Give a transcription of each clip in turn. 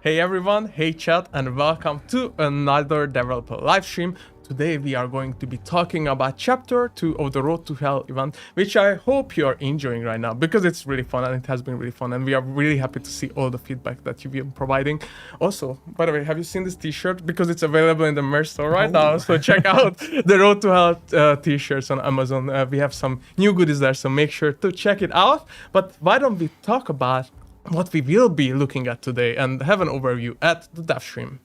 Hey everyone, hey chat, and welcome to another developer live stream. Today we are going to be talking about chapter 2 of the Road to Hell event, which I hope you are enjoying right now because it's really fun and it has been really fun, and we are really happy to see all the feedback that you've been providing. Also, by the way, have you seen this t-shirt? Because it's available in the merch store right now, so check out the Road to Hell t-shirts on Amazon. We have some new goodies there, so make sure to check it out. But why don't we talk about what we will be looking at today and have an overview at the Devstream.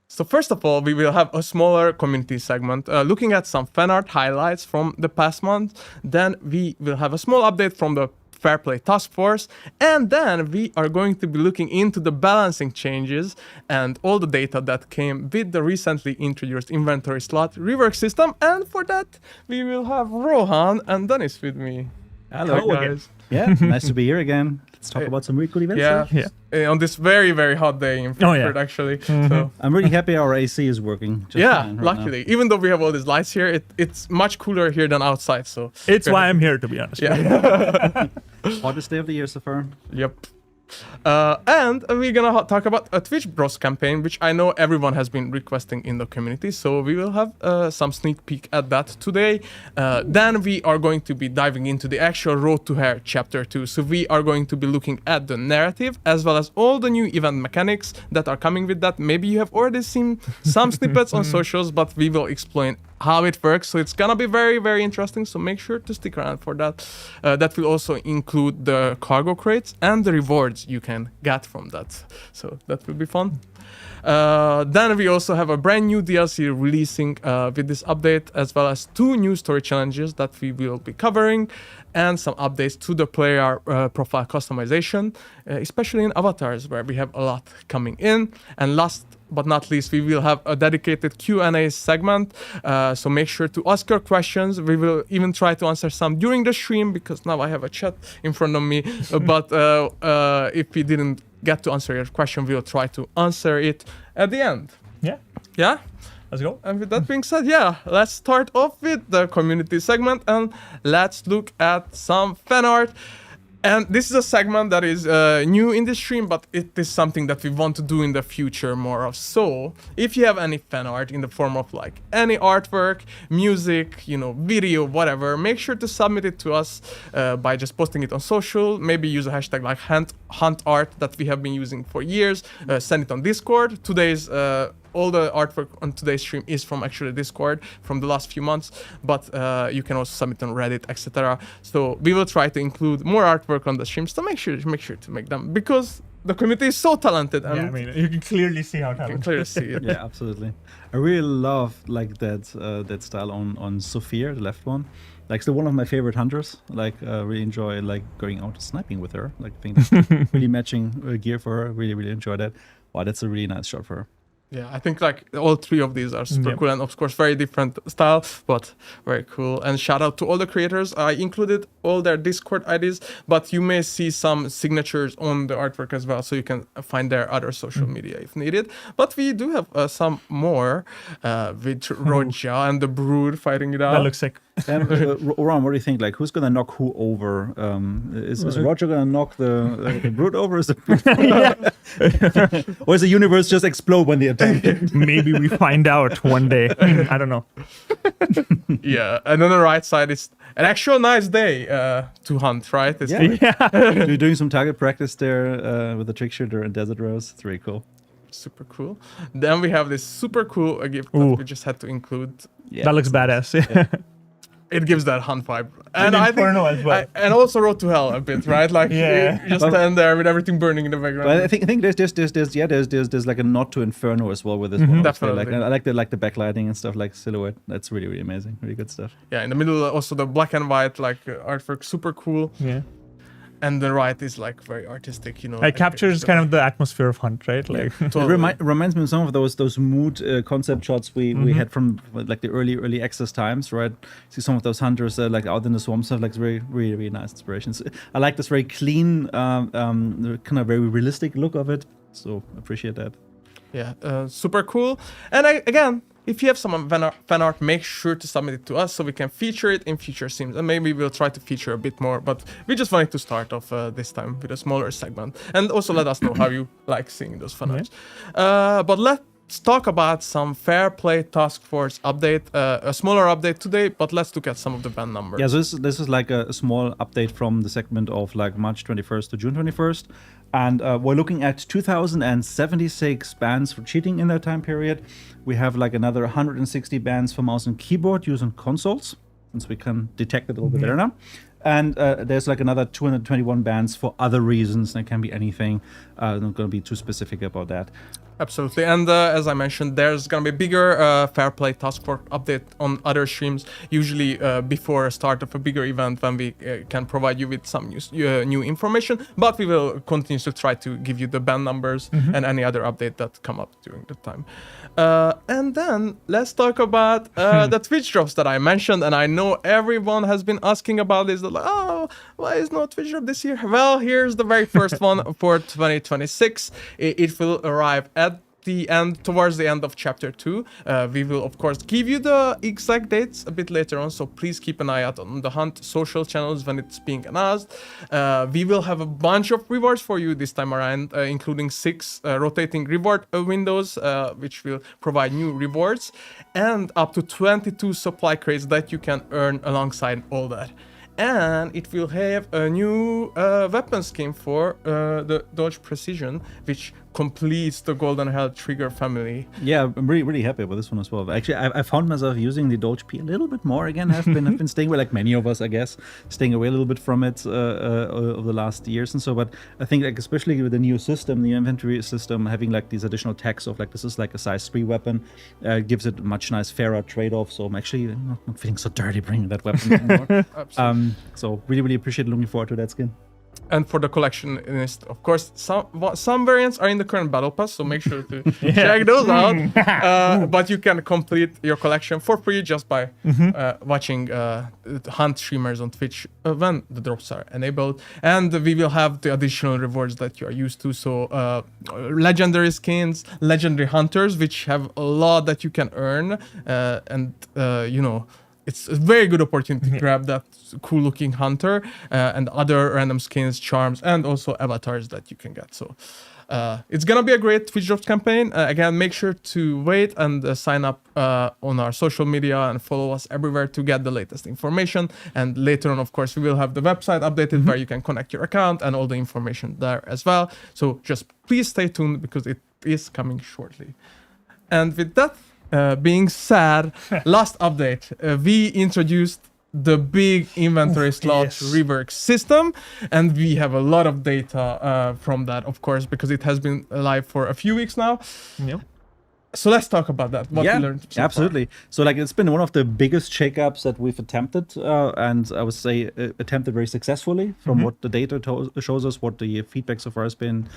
So first of all, we will have a smaller community segment looking at some fan art highlights from the past month. Then we will have a small update from the Fair Play Task Force, and then we are going to be looking into the balancing changes and all the data that came with the recently introduced inventory slot rework system. And for that, we will have Rohan and Dennis with me. Hello, guys. Yeah, nice to be here again. Let's talk about some really cool events. On this very, very hot day in Frankfurt, actually. So I'm really happy our AC is working. Just fine right luckily. now. Even though we have all these lights here, it's much cooler here than outside. So it's why I'm here, to be honest. Yeah. Hottest day of the year so far. Yep. And we're gonna talk about a Twitch Bros campaign, which I know everyone has been requesting in the community. So we will have some sneak peek at that today. Then we are going to be diving into the actual Road to Hell chapter 2. So we are going to be looking at the narrative as well as all the new event mechanics that are coming with that. Maybe you have already seen some snippets on socials, but we will explain how it works. So it's gonna be very, very interesting. So make sure to stick around for that. That will also include the cargo crates and the rewards you can get from that. So that will be fun. Then we also have a brand new DLC releasing with this update, as well as 2 new story challenges that we will be covering, and some updates to the player profile customization, especially in avatars, where we have a lot coming in. And last but not least, we will have a dedicated Q&A segment, so make sure to ask your questions. We will even try to answer some during the stream, because now I have a chat in front of me. But if we didn't get to answer your question, we'll try to answer it at the end. Yeah? Let's go. And with that being said, let's start off with the community segment and let's look at some fan art. And this is a segment that is new in the stream, but it is something that we want to do in the future more of. So if you have any fan art in the form of like any artwork, music, video, whatever, make sure to submit it to us by just posting it on social. Maybe use a hashtag like hunt art that we have been using for years. Send it on Discord. Today's all the artwork on today's stream is from actually Discord from the last few months, but you can also submit on Reddit, etc. So we will try to include more artwork on the streams. So make sure to make them, because the community is so talented. And I mean, you can clearly see how talented. You can clearly see it. Yeah, absolutely. I really love like that style on Sophia, the left one. Like, still one of my favorite hunters. Like, really enjoy like going out sniping with her. Like, I think that's really matching gear for her. Really, really enjoy that. Wow, that's a really nice shot for her. Yeah, I think like all 3 of these are super cool, and of course very different style, but very cool. And shout out to all the creators. I included all their Discord IDs, but you may see some signatures on the artwork as well, so you can find their other social media if needed. But we do have some more with Roja and the Brood fighting it out. That looks sick. Oran, what do you think? Like, who's gonna knock who over? Is Roger gonna knock the Brood over? Is or is the universe just explode when they attack? Maybe we find out one day. I don't know. Yeah, and on the right side is an actual nice day to hunt, right? You're doing some target practice there with the trick shooter and Desert Rose. It's really cool. Super cool. Then we have this super cool gift that we just had to include. Yeah, that looks badass. It gives that hunt vibe, and I think, as well. and also Road to Hell a bit, right? Like you just stand there with everything burning in the background. But I think there's like a nod to Inferno as well with this one. Definitely. I like the backlighting and stuff, like silhouette. That's really, really amazing. Really good stuff. Yeah, in the middle also the black and white like artwork, super cool. Yeah. And the right is like very artistic, It captures kind of the atmosphere of Hunt, right? Like totally. It reminds me of some of those mood concept shots we had from like the early access times, right? See some of those hunters like out in the swamp stuff, like really, really, really nice inspirations. I like this very clean, kind of very realistic look of it. So appreciate that. Yeah, super cool. And again, if you have some fan art, make sure to submit it to us so we can feature it in future streams, and maybe we'll try to feature a bit more, but we just wanted to start off this time with a smaller segment, and also let us know how you like seeing those fan arts. But let's talk about some Fair Play Task Force update, a smaller update today, but let's look at some of the ban numbers. Yeah, so this is like a small update from the segment of like March 21st to June 21st. And we're looking at 2,076 bans for cheating in that time period. We have like another 160 bans for mouse and keyboard using consoles, since we can detect it a little bit better now. And there's like another 221 bans for other reasons. That can be anything. I'm not going to be too specific about that. Absolutely, and as I mentioned, there's gonna be a bigger Fair Play Task Force update on other streams, usually before a start of a bigger event, when we can provide you with some new information. But we will continue to try to give you the ban numbers and any other update that come up during the time. And then let's talk about the Twitch drops that I mentioned, and I know everyone has been asking about this. Like, oh, why is no Twitch drop this year? Well, here's the very first one for 2026. It will arrive at towards the end of chapter 2. We will of course give you the exact dates a bit later on, so please keep an eye out on the Hunt social channels when it's being announced. We will have a bunch of rewards for you this time around, including 6 rotating reward windows, which will provide new rewards, and up to 22 supply crates that you can earn alongside all that. And it will have a new weapon skin for the Dodge Precision, which completes the Golden Hell Trigger family. Yeah, I'm really happy with this one as well. Actually, I found myself using the Doge P a little bit more again. I've been staying away, like many of us, I guess, staying away a little bit from it over the last years and so. But I think, like, especially with the new system, the inventory system, having like these additional tags of like this is like a size 3 weapon, gives it a much nice fairer trade-off. So I'm actually not feeling so dirty bringing that weapon anymore. So really appreciate it. Looking forward to that skin. And for the collectionist, of course, some variants are in the current battle pass, so make sure to check those out. But you can complete your collection for free just by watching Hunt streamers on Twitch when the drops are enabled. And we will have the additional rewards that you are used to. So legendary skins, legendary hunters, which have a lot that you can earn, and you know, it's a very good opportunity to grab that cool looking hunter and other random skins, charms, and also avatars that you can get. So it's gonna be a great Twitch drops campaign. Again, make sure to wait and sign up on our social media and follow us everywhere to get the latest information. And later on, of course, we will have the website updated where you can connect your account and all the information there as well. So just please stay tuned because it is coming shortly. And with that being said, last update, we introduced the big inventory slot rework system, and we have a lot of data from that, of course, because it has been live for a few weeks now. Yep. So let's talk about that. What we learned so absolutely. far. So like it's been one of the biggest shakeups that we've attempted, and I would say attempted very successfully from what the data shows us, what the feedback so far has been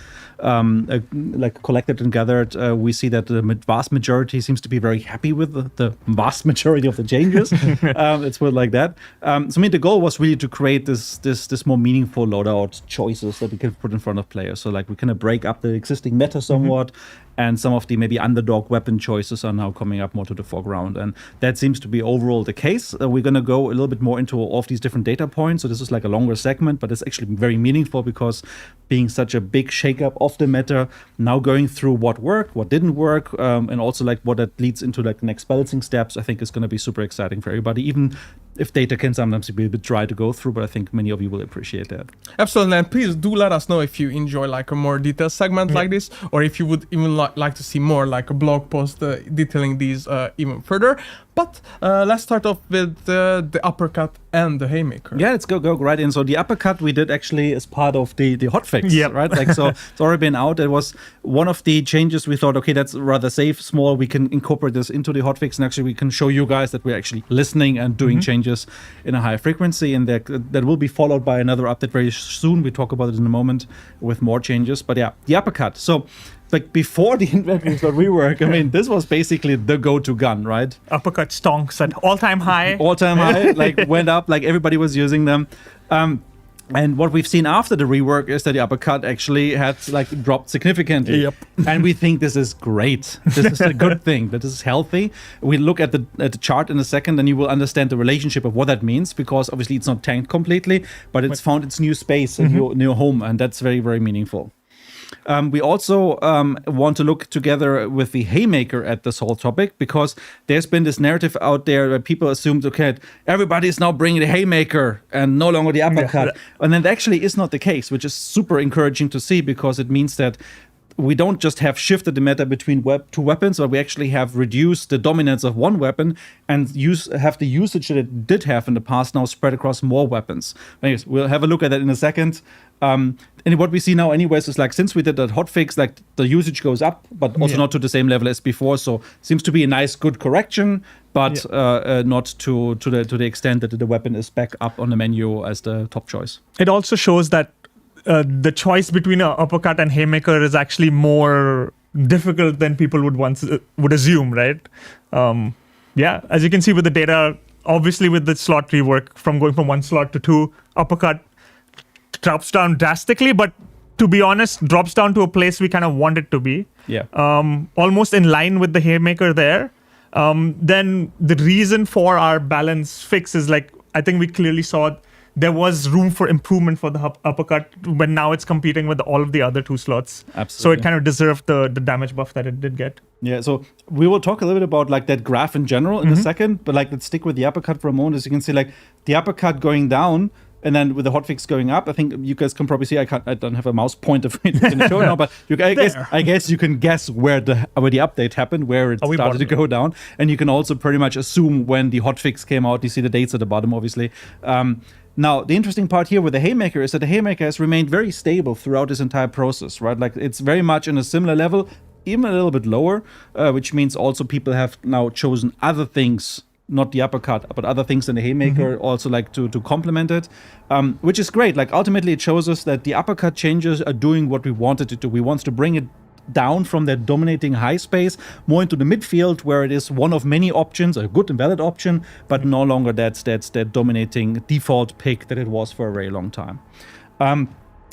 like collected and gathered. We see that the vast majority seems to be very happy with the vast majority of the changes. Let's put it like that. So I mean, the goal was really to create this more meaningful loadout choices that we can put in front of players. So like we kind of break up the existing meta somewhat. And some of the maybe underdog weapon choices are now coming up more to the foreground. And that seems to be overall the case. We're going to go a little bit more into all of these different data points. So this is like a longer segment, but it's actually very meaningful because being such a big shakeup of the meta, now going through what worked, what didn't work, and also like what that leads into like the next balancing steps, I think is going to be super exciting for everybody, even if data can sometimes be a bit dry to go through, but I think many of you will appreciate that. Absolutely, and please do let us know if you enjoy like a more detailed segment like this, or if you would even like to see more like a blog post detailing these even further. But let's start off with the uppercut and the haymaker. Yeah, let's go right in. So the uppercut we did actually as part of the hotfix, right? Like so, it's already been out. It was one of the changes we thought, okay, that's rather safe, small. We can incorporate this into the hotfix, and actually we can show you guys that we're actually listening and doing changes in a high frequency. And that will be followed by another update very soon. We talk about it in a moment with more changes. But yeah, the uppercut. So like before the inventory got rework, I mean, this was basically the go-to gun, right? Uppercut stonks at all-time high. All-time high, like went up, like everybody was using them. And what we've seen after the rework is that the uppercut actually had like dropped significantly. Yep. And we think this is great. This is a good thing. That this is healthy. We look at the chart in a second, and you will understand the relationship of what that means, because obviously it's not tanked completely, but it's found its new space in your home, and that's very, very meaningful. We also want to look together with the Haymaker at this whole topic, because there's been this narrative out there where people assumed, okay, everybody is now bringing the Haymaker and no longer the uppercut. Yeah. And that actually is not the case, which is super encouraging to see, because it means that we don't just have shifted the meta between two weapons, but we actually have reduced the dominance of one weapon and have the usage that it did have in the past now spread across more weapons. Anyways, we'll have a look at that in a second. And what we see now anyways is like, since we did that hotfix, like the usage goes up, but also not to the same level as before. So seems to be a nice, good correction, but not to the extent that the weapon is back up on the menu as the top choice. It also shows that the choice between an uppercut and Haymaker is actually more difficult than people would assume, right? As you can see with the data, obviously with the slot rework, from going from one slot to two, uppercut drops down drastically, but to be honest, drops down to a place we kind of want it to be. Yeah. Almost in line with the Haymaker there. Then the reason for our balance fix is, like, I think we clearly saw there was room for improvement for the uppercut when now it's competing with all of the other two slots. Absolutely. So it kind of deserved the damage buff that it did get. Yeah, so we will talk a little bit about like that graph in general in a second, but like let's stick with the uppercut for a moment. As you can see, like the uppercut going down, and then with the hotfix going up. I think you guys can probably see. I don't have a mouse pointer in the show now, but I guess you can guess where the update happened, where it started to go down, and you can also pretty much assume when the hotfix came out. You see the dates at the bottom, obviously. Now, the interesting part here with the Haymaker is that the Haymaker has remained very stable throughout this entire process, right? Like, it's very much in a similar level, even a little bit lower, which means also people have now chosen other things, not the uppercut, but other things than the Haymaker, also like to complement it, which is great. Like, ultimately, it shows us that the uppercut changes are doing what we wanted it to. We want to bring it down from that dominating high space more into the midfield, where it is one of many options, a good and valid option, but no longer that's that dominating default pick that it was for a very long time.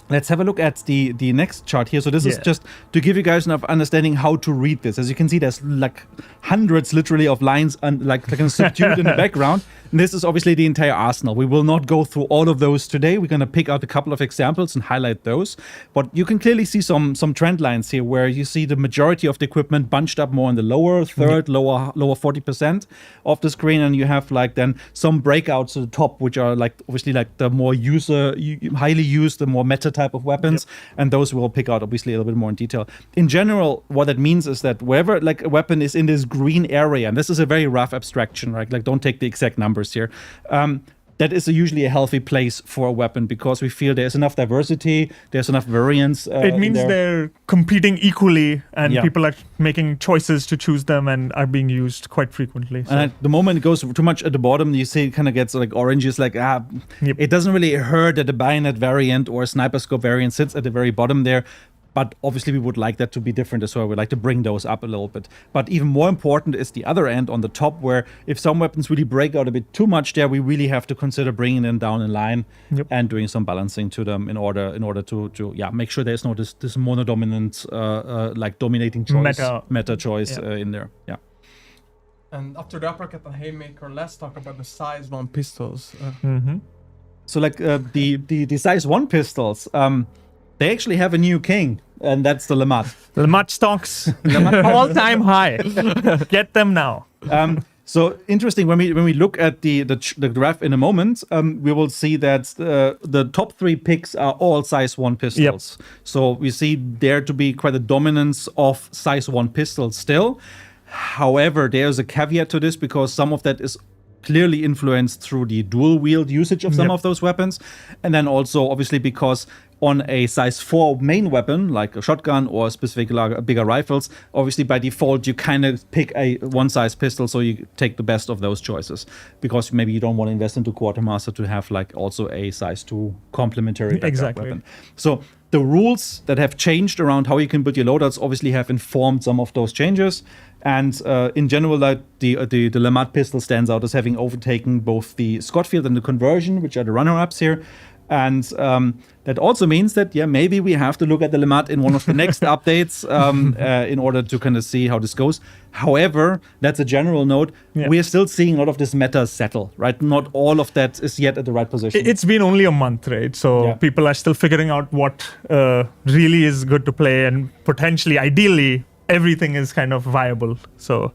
Let's have a look at the next chart here. So this is just to give you guys enough understanding how to read this. As you can see, there's like hundreds literally of lines and like kind of subdued in the background. And this is obviously the entire arsenal. We will not go through all of those today. We're going to pick out a couple of examples and highlight those. But you can clearly see some trend lines here, where you see the majority of the equipment bunched up more in the lower third, lower 40% of the screen. And you have like then some breakouts at the top, which are like obviously like the more highly used, the more meta type of weapons. And those we'll pick out obviously a little bit more in detail. In general, what that means is that wherever like a weapon is in this green area, and this is a very rough abstraction, right? Like, don't take the exact numbers here. That is usually a healthy place for a weapon, because we feel there's enough diversity, there's enough variance. It means they're competing equally, and people are making choices to choose them and are being used quite frequently. So. And at the moment it goes too much at the bottom, you see it kind of gets like oranges, like it doesn't really hurt that the bayonet variant or sniper scope variant sits at the very bottom there. But obviously, we would like that to be different as well. We'd like to bring those up a little bit. But even more important is the other end on the top, where if some weapons really break out a bit too much there, we really have to consider bringing them down in line and doing some balancing to them in order to make sure there's no this monodominant like dominating choice, meta choice in there. Yeah. And after the uppercut and Haymaker, let's talk about the size 1 pistols. So like the size 1 pistols. They actually have a new king, and that's the Lamat. Lamat stocks, all-time high. Get them now. So interesting, when we look at the graph in a moment, we will see that the top 3 picks are all size 1 pistols. So we see there to be quite a dominance of size 1 pistols still. However, there's a caveat to this, because some of that is clearly influenced through the dual wield usage of some of those weapons, and then also obviously because on a size 4 main weapon like a shotgun or specific bigger rifles, obviously by default you kind of pick a one size pistol, so you take the best of those choices, because maybe you don't want to invest into quartermaster to have like also a size 2 complementary backup weapon. So the rules that have changed around how you can build your loadouts obviously have informed some of those changes. And in general, like the Lamat pistol stands out as having overtaken both the Scottfield and the Conversion, which are the runner-ups here. And that also means that, maybe we have to look at the Limmat in one of the next updates in order to kind of see how this goes. However, that's a general note. Yeah. We are still seeing a lot of this meta settle, right? Not all of that is yet at the right position. It's been only a month, right? So people are still figuring out what really is good to play, and potentially, ideally, everything is kind of viable. So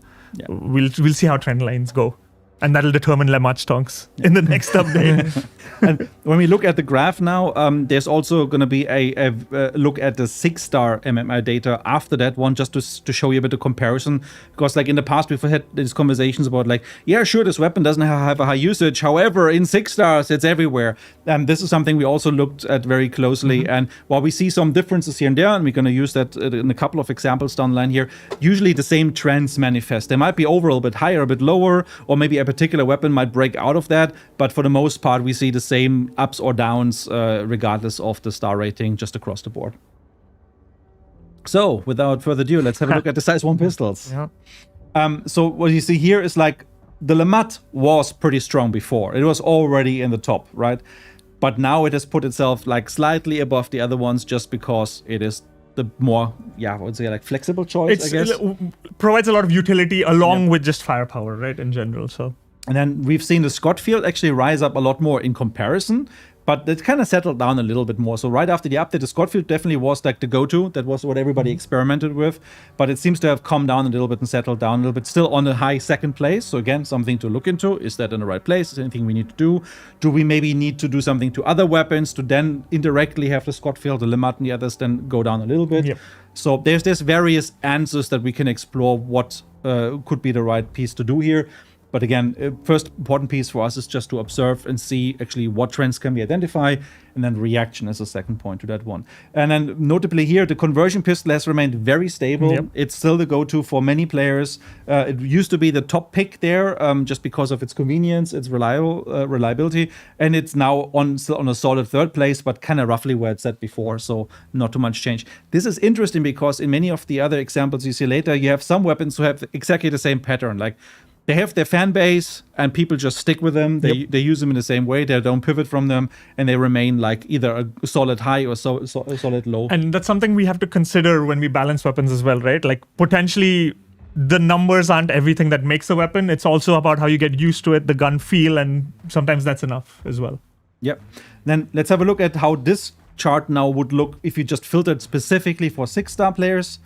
we'll see how trend lines go. And that'll determine Limmat stonks in the next update. And when we look at the graph now, there's also going to be a look at the 6-star MMI data after that one, just to show you a bit of comparison. Because like in the past, we've had these conversations about like, sure, this weapon doesn't have a high usage. However, in 6 stars, it's everywhere. This is something we also looked at very closely. And while we see some differences here and there, and we're going to use that in a couple of examples down the line here, usually the same trends manifest. They might be overall a bit higher, a bit lower, or maybe a particular weapon might break out of that. But for the most part, we see the same ups or downs regardless of the star rating just across the board. So without further ado, let's have a look at the size 1 pistols. So what you see here is like the Limmat was pretty strong before. It was already in the top, right? But now it has put itself like slightly above the other ones just because it is the more, I would say like flexible choice, I guess. Provides a lot of utility along with just firepower, right, in general. So. And then we've seen the Scott field actually rise up a lot more in comparison, but it kind of settled down a little bit more. So right after the update, the Scott field definitely was like the go-to. That was what everybody experimented with, but it seems to have come down a little bit and settled down a little bit. Still on a high 2nd place. So again, something to look into. Is that in the right place? Is there anything we need to do? Do we maybe need to do something to other weapons to then indirectly have the Scott field, the Limmat, and the others then go down a little bit? Yep. So there's various answers that we can explore what could be the right piece to do here. But again, first important piece for us is just to observe and see actually what trends can we identify, and then reaction is a second point to that one. And then notably here, the conversion pistol has remained very stable. Yep. It's still the go-to for many players. It used to be the top pick there just because of its convenience, its reliability, and it's now still on a solid 3rd place, but kind of roughly where it's at before, so not too much change. This is interesting because in many of the other examples you see later, you have some weapons who have exactly the same pattern, like they have their fan base and people just stick with them. They use them in the same way. They don't pivot from them, and they remain like either a solid high or a solid low. And that's something we have to consider when we balance weapons as well, right? Like potentially the numbers aren't everything that makes a weapon. It's also about how you get used to it, the gun feel, and sometimes that's enough as well. Yep. Then let's have a look at how this chart now would look if you just filtered specifically for 6-star players.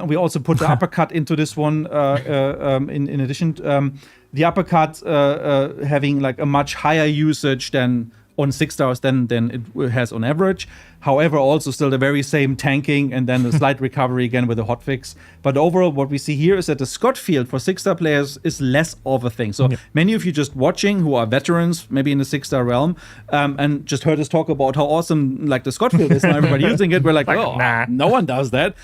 We also put the uppercut into this one in addition. The uppercut having like a much higher usage than on 6 stars than it has on average. However, also still the very same tanking and then the slight recovery again with the hotfix. But overall, what we see here is that the Scott field for 6-star players is less of a thing. So many of you just watching who are veterans, maybe in the 6-star realm, and just heard us talk about how awesome like the Scott field is and everybody using it. We're like, nah, no one does that.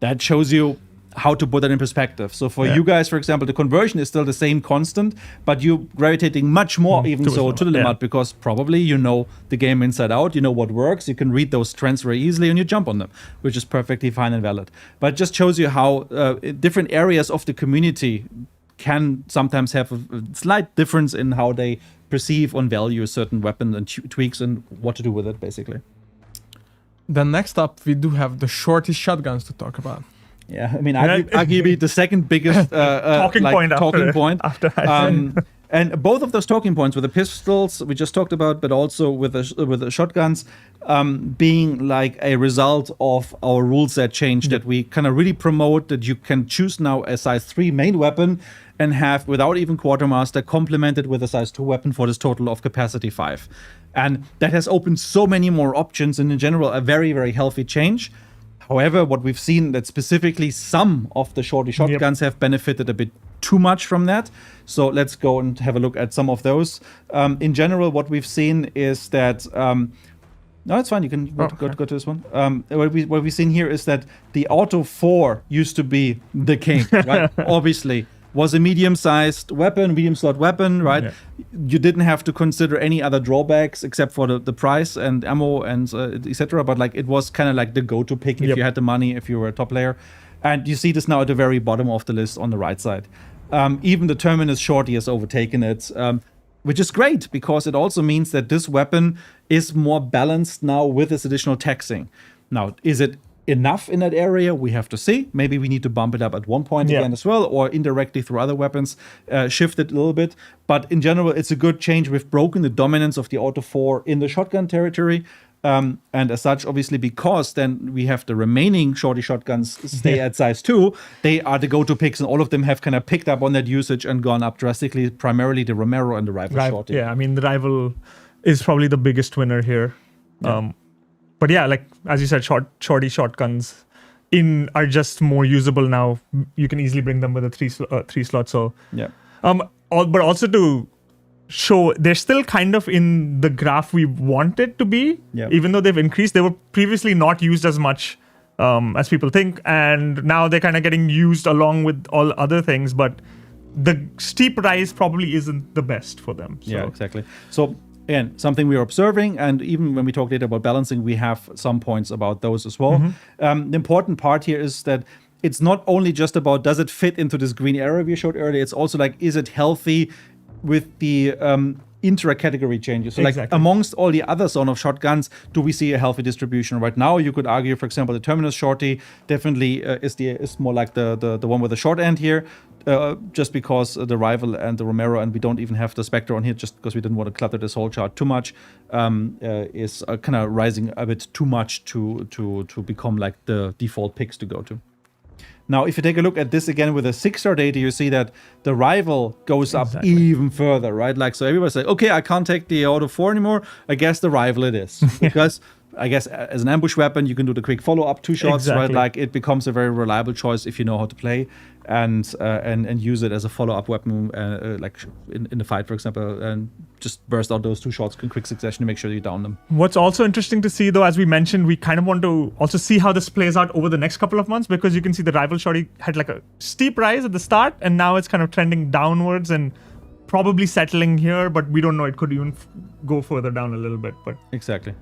That shows you how to put that in perspective. So for you guys, for example, the conversion is still the same constant, but you're gravitating much more to the Limmat because probably you know the game inside out, you know what works, you can read those trends very easily and you jump on them, which is perfectly fine and valid. But it just shows you how different areas of the community can sometimes have a slight difference in how they perceive and value a certain weapon and tweaks and what to do with it, basically. Then next up, we do have the shortest shotguns to talk about. Yeah, I mean, arguably the second biggest talking point. And both of those talking points with the pistols we just talked about, but also with the shotguns, being like a result of our rule set change that we kind of really promote that you can choose now a size 3 main weapon and have, without even quartermaster, complemented with a size 2 weapon for this total of capacity 5. And that has opened so many more options and in general a very, very healthy change. However, what we've seen that specifically some of the shotguns have benefited a bit too much from that. So let's go and have a look at some of those. In general, what we've seen is that no, it's fine. You can go to this one. What we've seen here is that the Auto 4 used to be the king, right? Obviously. Was a medium-sized weapon, medium-slot weapon, right? Yeah. You didn't have to consider any other drawbacks except for the price and ammo and etc. But like it was kind of like the go-to pick if you had the money, if you were a top player. And you see this now at the very bottom of the list on the right side. Even the Terminus Shorty has overtaken it. which is great because it also means that this weapon is more balanced now with this additional taxing. Now, is it enough in that area? We have to see. Maybe we need to bump it up at one point again as well, or indirectly through other weapons, shift it a little bit. But in general, it's a good change. We've broken the dominance of the Auto 4 in the shotgun territory. And as such, obviously, because then we have the remaining shorty shotguns stay at size 2, they are the go-to picks, and all of them have kind of picked up on that usage and gone up drastically, primarily the Romero and the Rifle shorty. Yeah, I mean, the Rival is probably the biggest winner here. Yeah. But yeah, like as you said, shorty shotguns are just more usable now. You can easily bring them with a three slot. So yeah. But also to show they're still kind of in the graph we want it to be, even though they've increased. They were previously not used as much as people think, and now they're kind of getting used along with all other things. But the steep rise probably isn't the best for them. So. Yeah, exactly. So again, something we are observing, and even when we talk later about balancing, we have some points about those as well. The important part here is that it's not only just about does it fit into this green area we showed earlier, it's also like, is it healthy with the intra-category changes? So like amongst all the other zone of shotguns, do we see a healthy distribution? Right now, you could argue, for example, the Terminus Shorty definitely is more like the one with the short end here, just because the Rival and the Romero, and we don't even have the Spectre on here just because we didn't want to clutter this whole chart too much, is kind of rising a bit too much to become like the default picks to go to. Now, if you take a look at this again with the 6-star data, you see that the Rival goes up even further, right? Like, so everybody's like, okay, I can't take the Auto 4 anymore. I guess the Rival it is. Because I guess as an ambush weapon, you can do the quick follow-up 2 shots, right? Like, it becomes a very reliable choice if you know how to play and use it as a follow-up weapon, like in the fight, for example, and just burst out those 2 shots in quick succession to make sure you down them. What's also interesting to see, though, as we mentioned, we kind of want to also see how this plays out over the next couple of months, because you can see the Rival Shorty had like a steep rise at the start, and now it's kind of trending downwards and probably settling here, but we don't know. It could even go further down a little bit. But exactly.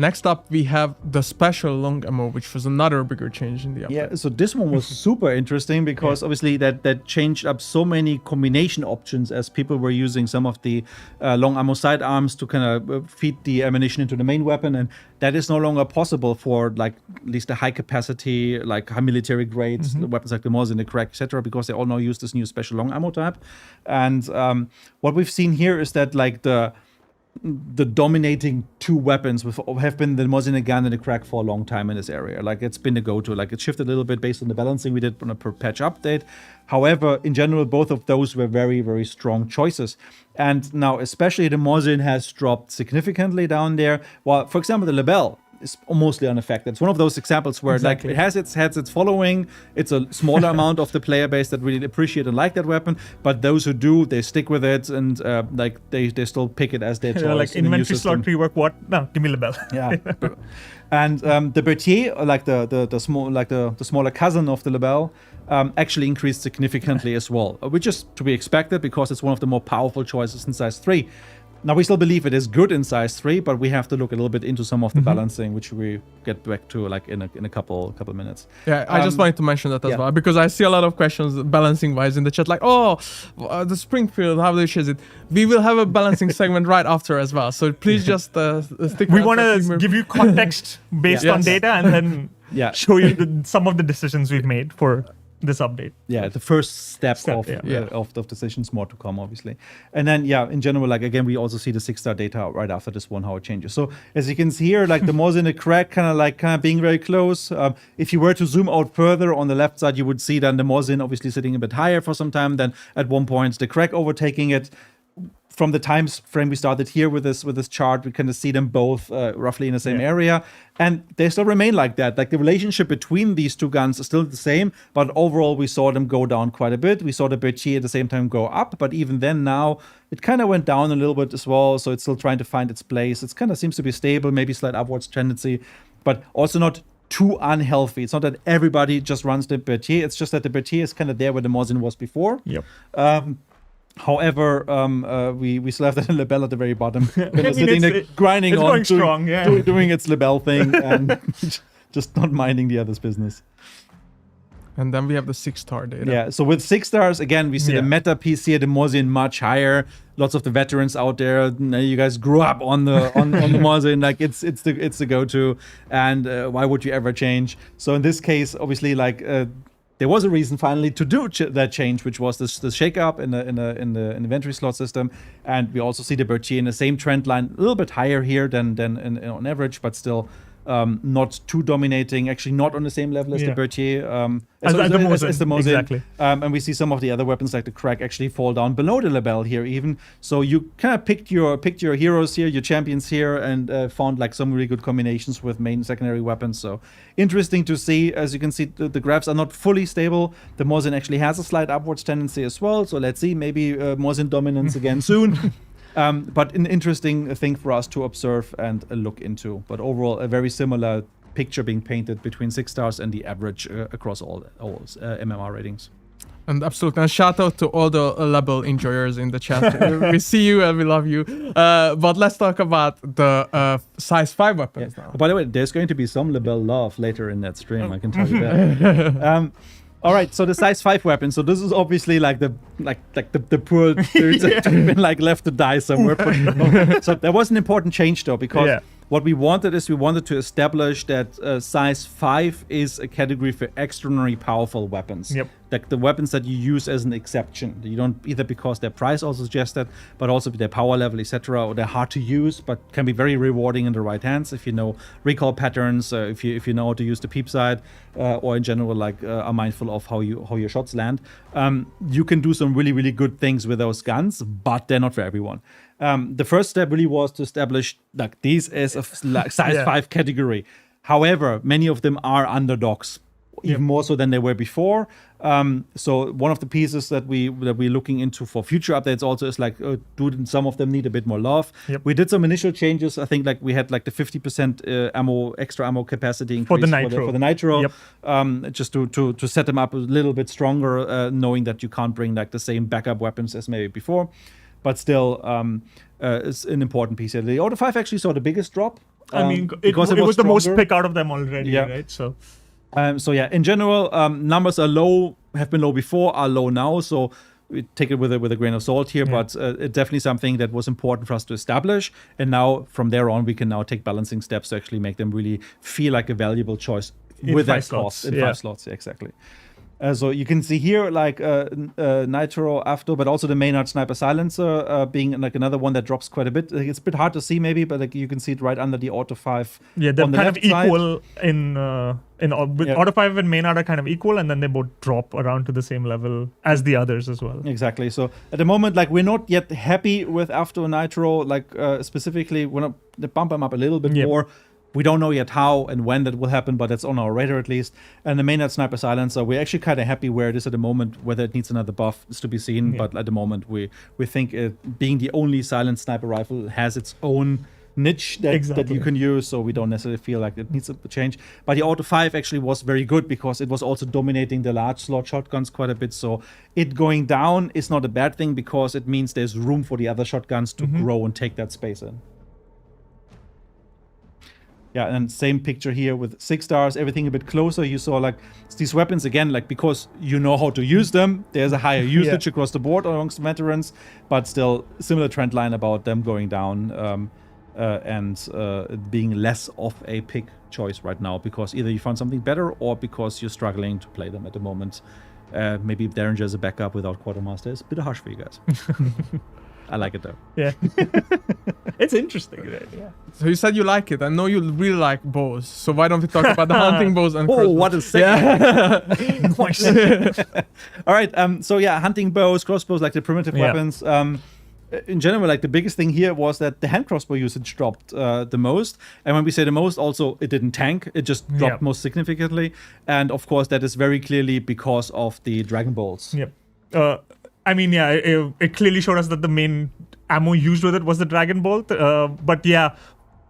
Next up, we have the special long ammo, which was another bigger change in the update. Yeah, so this one was super interesting because obviously that changed up so many combination options as people were using some of the long ammo sidearms to kind of feed the ammunition into the main weapon, and that is no longer possible for like at least the high capacity, like high military grades, weapons like the Mosin, the Crack, etc., because they all now use this new special long ammo type. And what we've seen here is that like the dominating 2 weapons have been the Mosin gun and the Crack for a long time in this area. Like, it's been the go-to. Like, it shifted a little bit based on the balancing we did on a per patch update. However, in general, both of those were very, very strong choices. And now, especially the Mosin has dropped significantly down there. While, for example, the Lebel is mostly unaffected. It's one of those examples where like it has its following. It's a smaller amount of the player base that really appreciate and like that weapon, but those who do, they stick with it, and like they still pick it as their choice. Like inventory slot rework. What? No, give me Lebel. Yeah. And the Berthier, like the small, like the smaller cousin of the Lebel, actually increased significantly as well, which is to be expected because it's one of the more powerful choices in size 3. Now, we still believe it is good in size 3, but we have to look a little bit into some of the balancing, which we get back to like in a couple minutes. Yeah, I just wanted to mention that as well, because I see a lot of questions balancing wise in the chat, like, the Springfield, how do you choose it? We will have a balancing segment right after as well, so please just stick. We want to give you context based on data, and then show you some of the decisions we've made for this update. Yeah, the first step of decisions, more to come, obviously. And then, in general, like, again, we also see the 6-star data right after this one, how it changes. So, as you can see here, like, the Mosin, the Crack kind of being very close. If you were to zoom out further on the left side, you would see then the Mosin obviously sitting a bit higher for some time. Then, at one point, the Crack overtaking it. From the time frame we started here with this chart, we kind of see them both roughly in the same area, and they still remain like that. Like, the relationship between these 2 guns is still the same, but overall we saw them go down quite a bit. We saw the Berthier at the same time go up, but even then now it kind of went down a little bit as well. So it's still trying to find its place. It kind of seems to be stable, maybe slight upwards tendency, but also not too unhealthy. It's not that everybody just runs the Berthier. It's just that the Berthier is kind of there where the Mosin was before. However, we still have that Lebel at the very bottom, sitting there grinding it's on, going strong, doing its Lebel thing, and just not minding the other's business. And then we have the 6-star data. Yeah, so with 6 stars, again, we see the meta piece here, the Mosin much higher. Lots of the veterans out there, you guys grew up on the the Mosin, like it's the go-to, and why would you ever change? So in this case, obviously, like there was a reason finally to do that change, which was the shake-up in the inventory slot system, and we also see the Berthier in the same trend line, a little bit higher here than on average, but still. Not too dominating, actually not on the same level as the Berthier, as the Mosin. Exactly. And we see some of the other weapons like the Crack actually fall down below the label here even. So you kind of picked your heroes here, your champions here, and found like some really good combinations with main and secondary weapons. So interesting to see. As you can see, the graphs are not fully stable. The Mosin actually has a slight upwards tendency as well. So let's see, maybe Mosin dominance again soon. But an interesting thing for us to observe and look into. But overall, a very similar picture being painted between 6 stars and the average across all MMR ratings. And absolutely, and shout out to all the label enjoyers in the chat. We see you and we love you. But let's talk about the size 5 weapons now. By the way, there's going to be some label love later in that stream. I can tell you that. All right, so the size 5 weapon. So this is obviously like the poor dudes that have been like left to die somewhere. So there was an important change though, because what we wanted to establish that size 5 is a category for extraordinarily powerful weapons. Yep. Like the weapons that you use as an exception. You don't either because their price also suggests that, but also their power level, etc., or they're hard to use, but can be very rewarding in the right hands if you know recall patterns, if you know how to use the peep sight, or in general like are mindful of how your shots land. You can do some really, really good things with those guns, but they're not for everyone. The first step really was to establish like these as a size 5 category. However, many of them are underdogs, even more so than they were before. So one of the pieces that we're looking into for future updates also is like, do some of them need a bit more love? Yep. We did some initial changes. I think like we had like the 50% extra ammo capacity increase for the Nitro. Yep. Just to set them up a little bit stronger, knowing that you can't bring like the same backup weapons as maybe before. But still, it's an important piece here. The Auto 5 actually saw the biggest drop. I mean, it was the most pick out of them already, right? So yeah, in general, numbers are low, have been low before, are low now. So we take it with a grain of salt here, but it's definitely something that was important for us to establish. And now, from there on, we can now take balancing steps to actually make them really feel like a valuable choice with that cost in 5 slots. Yeah, exactly. So you can see here like Nitro after, but also the Maynard Sniper Silencer being like another one that drops quite a bit. Like, it's a bit hard to see maybe, but like you can see it right under the Auto 5. Yeah, they're on the kind of left side. equal with Auto 5 and Maynard are kind of equal, and then they both drop around to the same level as the others as well. Exactly. So at the moment, like we're not yet happy with After Nitro, like specifically, we're not to bump them up a little bit more. We don't know yet how and when that will happen, but it's on our radar at least. And the Maynard Sniper Silencer, we're actually kind of happy where it is at the moment. Whether it needs another buff is to be seen, but at the moment we think it, being the only silent sniper rifle has its own niche that you can use, so we don't necessarily feel like it needs a change. But the Auto 5 actually was very good because it was also dominating the large slot shotguns quite a bit, so it going down is not a bad thing because it means there's room for the other shotguns to grow and take that space in. Yeah, and same picture here with 6 stars, everything a bit closer. You saw like these weapons again, like because you know how to use them, there's a higher usage across the board amongst veterans, but still similar trend line about them going down and being less of a pick choice right now because either you found something better or because you're struggling to play them at the moment. Maybe Derringer as a backup without Quartermaster is a bit harsh for you guys. I like it though. Yeah. It's interesting, right? Yeah. So you said you like it. I know you really like bows. So why don't we talk about the hunting bows and crossbows? Oh, what a second. All right. So yeah, hunting bows, crossbows, like the primitive weapons. In general, like the biggest thing here was that the hand crossbow usage dropped the most. And when we say the most, also it didn't tank. It just dropped most significantly. And of course, that is very clearly because of the Dragon Bolts. Yep. I mean, yeah, it clearly showed us that the main ammo used with it was the Dragon Bolt. But yeah,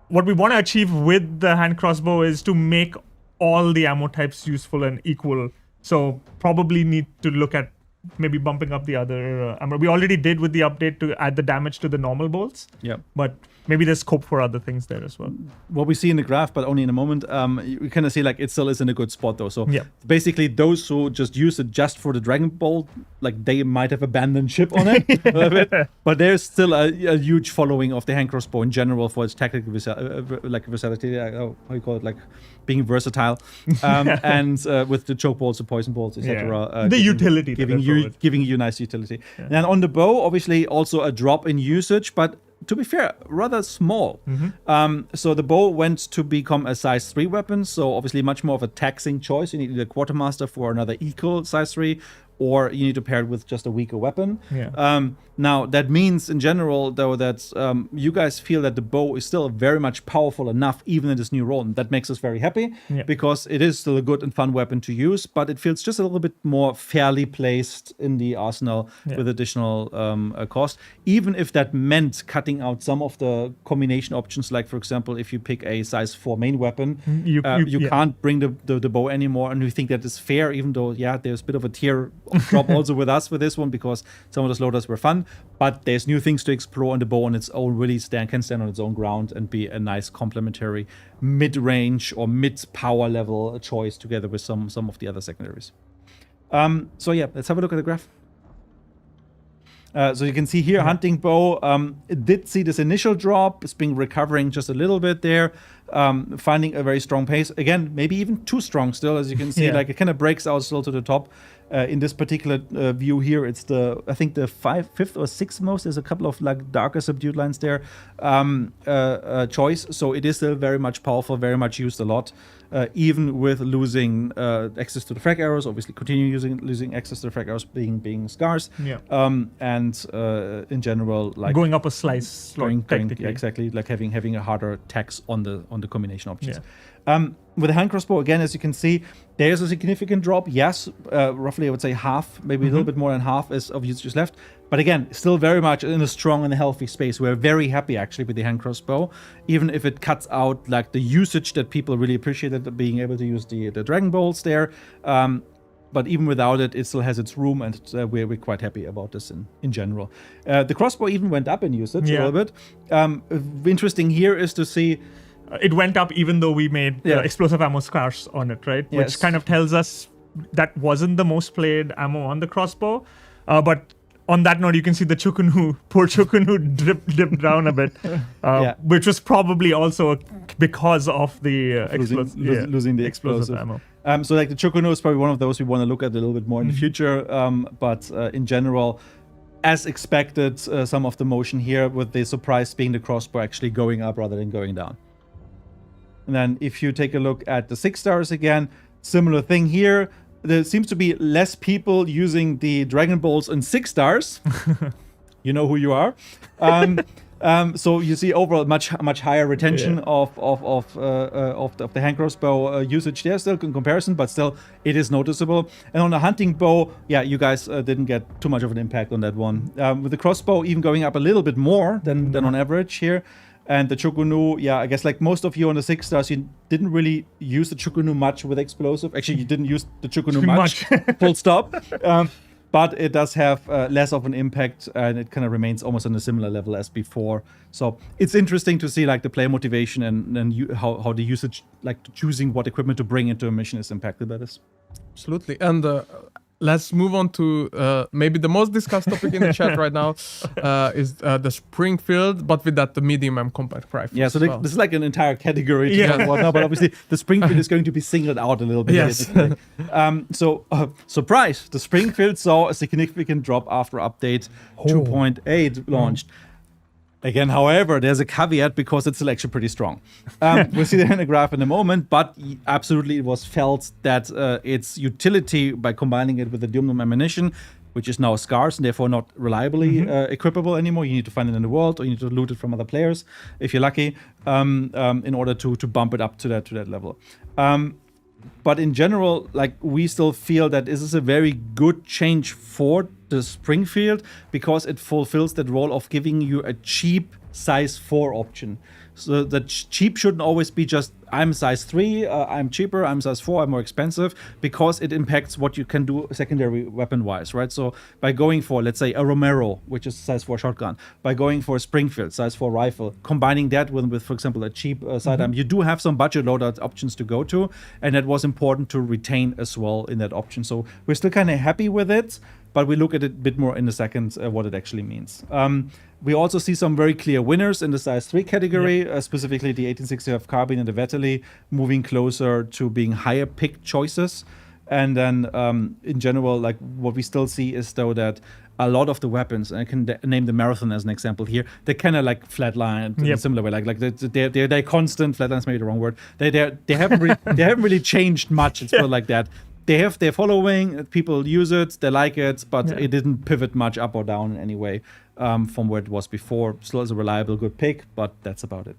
what we want to achieve with the hand crossbow is to make all the ammo types useful and equal. So probably need to look at maybe bumping up the other ammo. We already did with the update to add the damage to the normal bolts. Yeah. But maybe there's scope for other things there as well. What we see in the graph, but only in a moment, you kind of see like it still is in a good spot though. So Yeah. basically those who just use it just for the Dragon Ball, like they might have abandoned ship on it a little bit. But there's still a huge following of the hand crossbow in general for its tactical versatility, how you call it, like being versatile. And with the choke bolts, the poison bolts, etc. The utility. Giving you nice utility. Yeah. And on the bow, obviously also a drop in usage, but to be fair, rather small. So the bow went to become a size 3 weapon, so obviously much more of a taxing choice. You need either quartermaster for another equal size 3, or you need to pair it with just a weaker weapon. Yeah. Now, that means in general, though, that you guys feel that the bow is still very much powerful enough, even in this new role. And that makes us very happy, because it is still a good and fun weapon to use, but it feels just a little bit more fairly placed in the arsenal with additional cost. Even if that meant cutting out some of the combination options, like, for example, if you pick a size 4 main weapon, you can't bring the bow anymore. And we think that is fair, even though, there's a bit of a tier drop also with us for this one, because some of the loaders were fun. But there's new things to explore, and the bow on its own really can stand on its own ground and be a nice complementary mid-range or mid-power level choice together with some of the other secondaries. So let's have a look at the graph. So you can see here, hunting bow, it did see this initial drop. It's been recovering just a little bit there, finding a very strong pace. Again, maybe even too strong still, as you can see. Like it kind of breaks out still to the top. In this particular view here, it's I think the 5th or 6th most. There's a couple of like darker subdued lines there. Choice. So it is still very much powerful, very much used a lot. Even with losing access to the frag arrows, obviously continue losing access to the frag arrows being scarce. And in general, like going up a slice, exactly, like having a harder tax on the combination options. With the hand crossbow, again, as you can see, there's a significant drop. Yes, roughly I would say half, maybe a little bit more than half of usage left. But again, still very much in a strong and a healthy space. We're very happy actually with the hand crossbow, even if it cuts out like the usage that people really appreciated, being able to use the Dragon Bolts there. But even without it, it still has its room, and we're quite happy about this in general. The crossbow even went up in usage a little bit. Interesting here is to see it went up even though we made explosive ammo scarce on it, right? Yes. Which kind of tells us that wasn't the most played ammo on the crossbow. But on that note, you can see the poor Chukunu dipped down a bit, which was probably also because of the losing the explosive ammo. So like the Chukunu is probably one of those we want to look at a little bit more in the future. But in general, as expected, some of the motion here with the surprise being the crossbow actually going up rather than going down. And then if you take a look at the 6 stars again, similar thing here. There seems to be less people using the Dragon Balls in 6 stars. You know who you are. So you see overall much higher retention of the hand crossbow usage there still in comparison, but still it is noticeable. And on the hunting bow, you guys didn't get too much of an impact on that one. With the crossbow even going up a little bit more than on average here. And the Chukunu, I guess like most of you on the 6 stars, you didn't really use the Chukunu much with explosive. Actually, you didn't use the Chukunu much. Full stop. But it does have less of an impact, and it kind of remains almost on a similar level as before. So it's interesting to see like the player motivation and how the usage, like choosing what equipment to bring into a mission, is impacted by this. Absolutely. And let's move on to maybe the most discussed topic in the chat right now is the Springfield, but with that the medium and compact rifle. Yeah, so this is like an entire category to what now, but obviously the Springfield is going to be singled out a little bit. Yes. So surprise, the Springfield saw a significant drop after update 2.8 launched. Again, however, there's a caveat because it's still actually pretty strong. We'll see that in the graph in a moment, but absolutely it was felt that its utility by combining it with the Doom ammunition, which is now scarce and therefore not reliably equipable anymore. You need to find it in the world, or you need to loot it from other players if you're lucky, in order to bump it up to that level. But in general, like, we still feel that this is a very good change for the Springfield because it fulfills that role of giving you a cheap size 4 option. So that cheap shouldn't always be just I'm size 3, I'm cheaper, I'm size 4, I'm more expensive, because it impacts what you can do secondary weapon-wise, right? So by going for, let's say, a Romero, which is size 4 shotgun, by going for a Springfield, size 4 rifle, combining that with for example, a cheap sidearm, you do have some budget loadout options to go to, and that was important to retain as well in that option. So we're still kind of happy with it, but we look at it a bit more in a second, what it actually means. We also see some very clear winners in the size 3 category, specifically the 1865 carbine and the Vetterli, moving closer to being higher pick choices. And then in general, like what we still see is though that a lot of the weapons, and I can name the Marathon as an example here, they're kind of like flatline in a similar way. Like they're constant. Flatline's maybe the wrong word. They haven't really changed much. It's like that. They have their following. People use it. They like it, but it didn't pivot much up or down in any way from where it was before. Still is a reliable, good pick, but that's about it.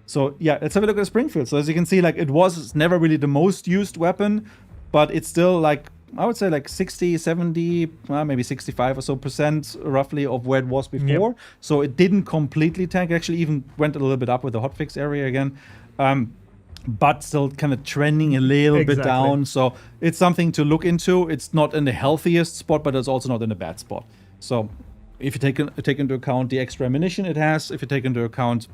So yeah, let's have a look at Springfield. So as you can see, like it was never really the most used weapon, but it's still like, I would say like 60, 70, maybe 65 or so % roughly of where it was before. Yep. So it didn't completely tank. Actually even went a little bit up with the hotfix area again. But still kind of trending a little bit down. So it's something to look into. It's not in the healthiest spot, but it's also not in a bad spot. So if you take into account the extra ammunition it has, if you take into account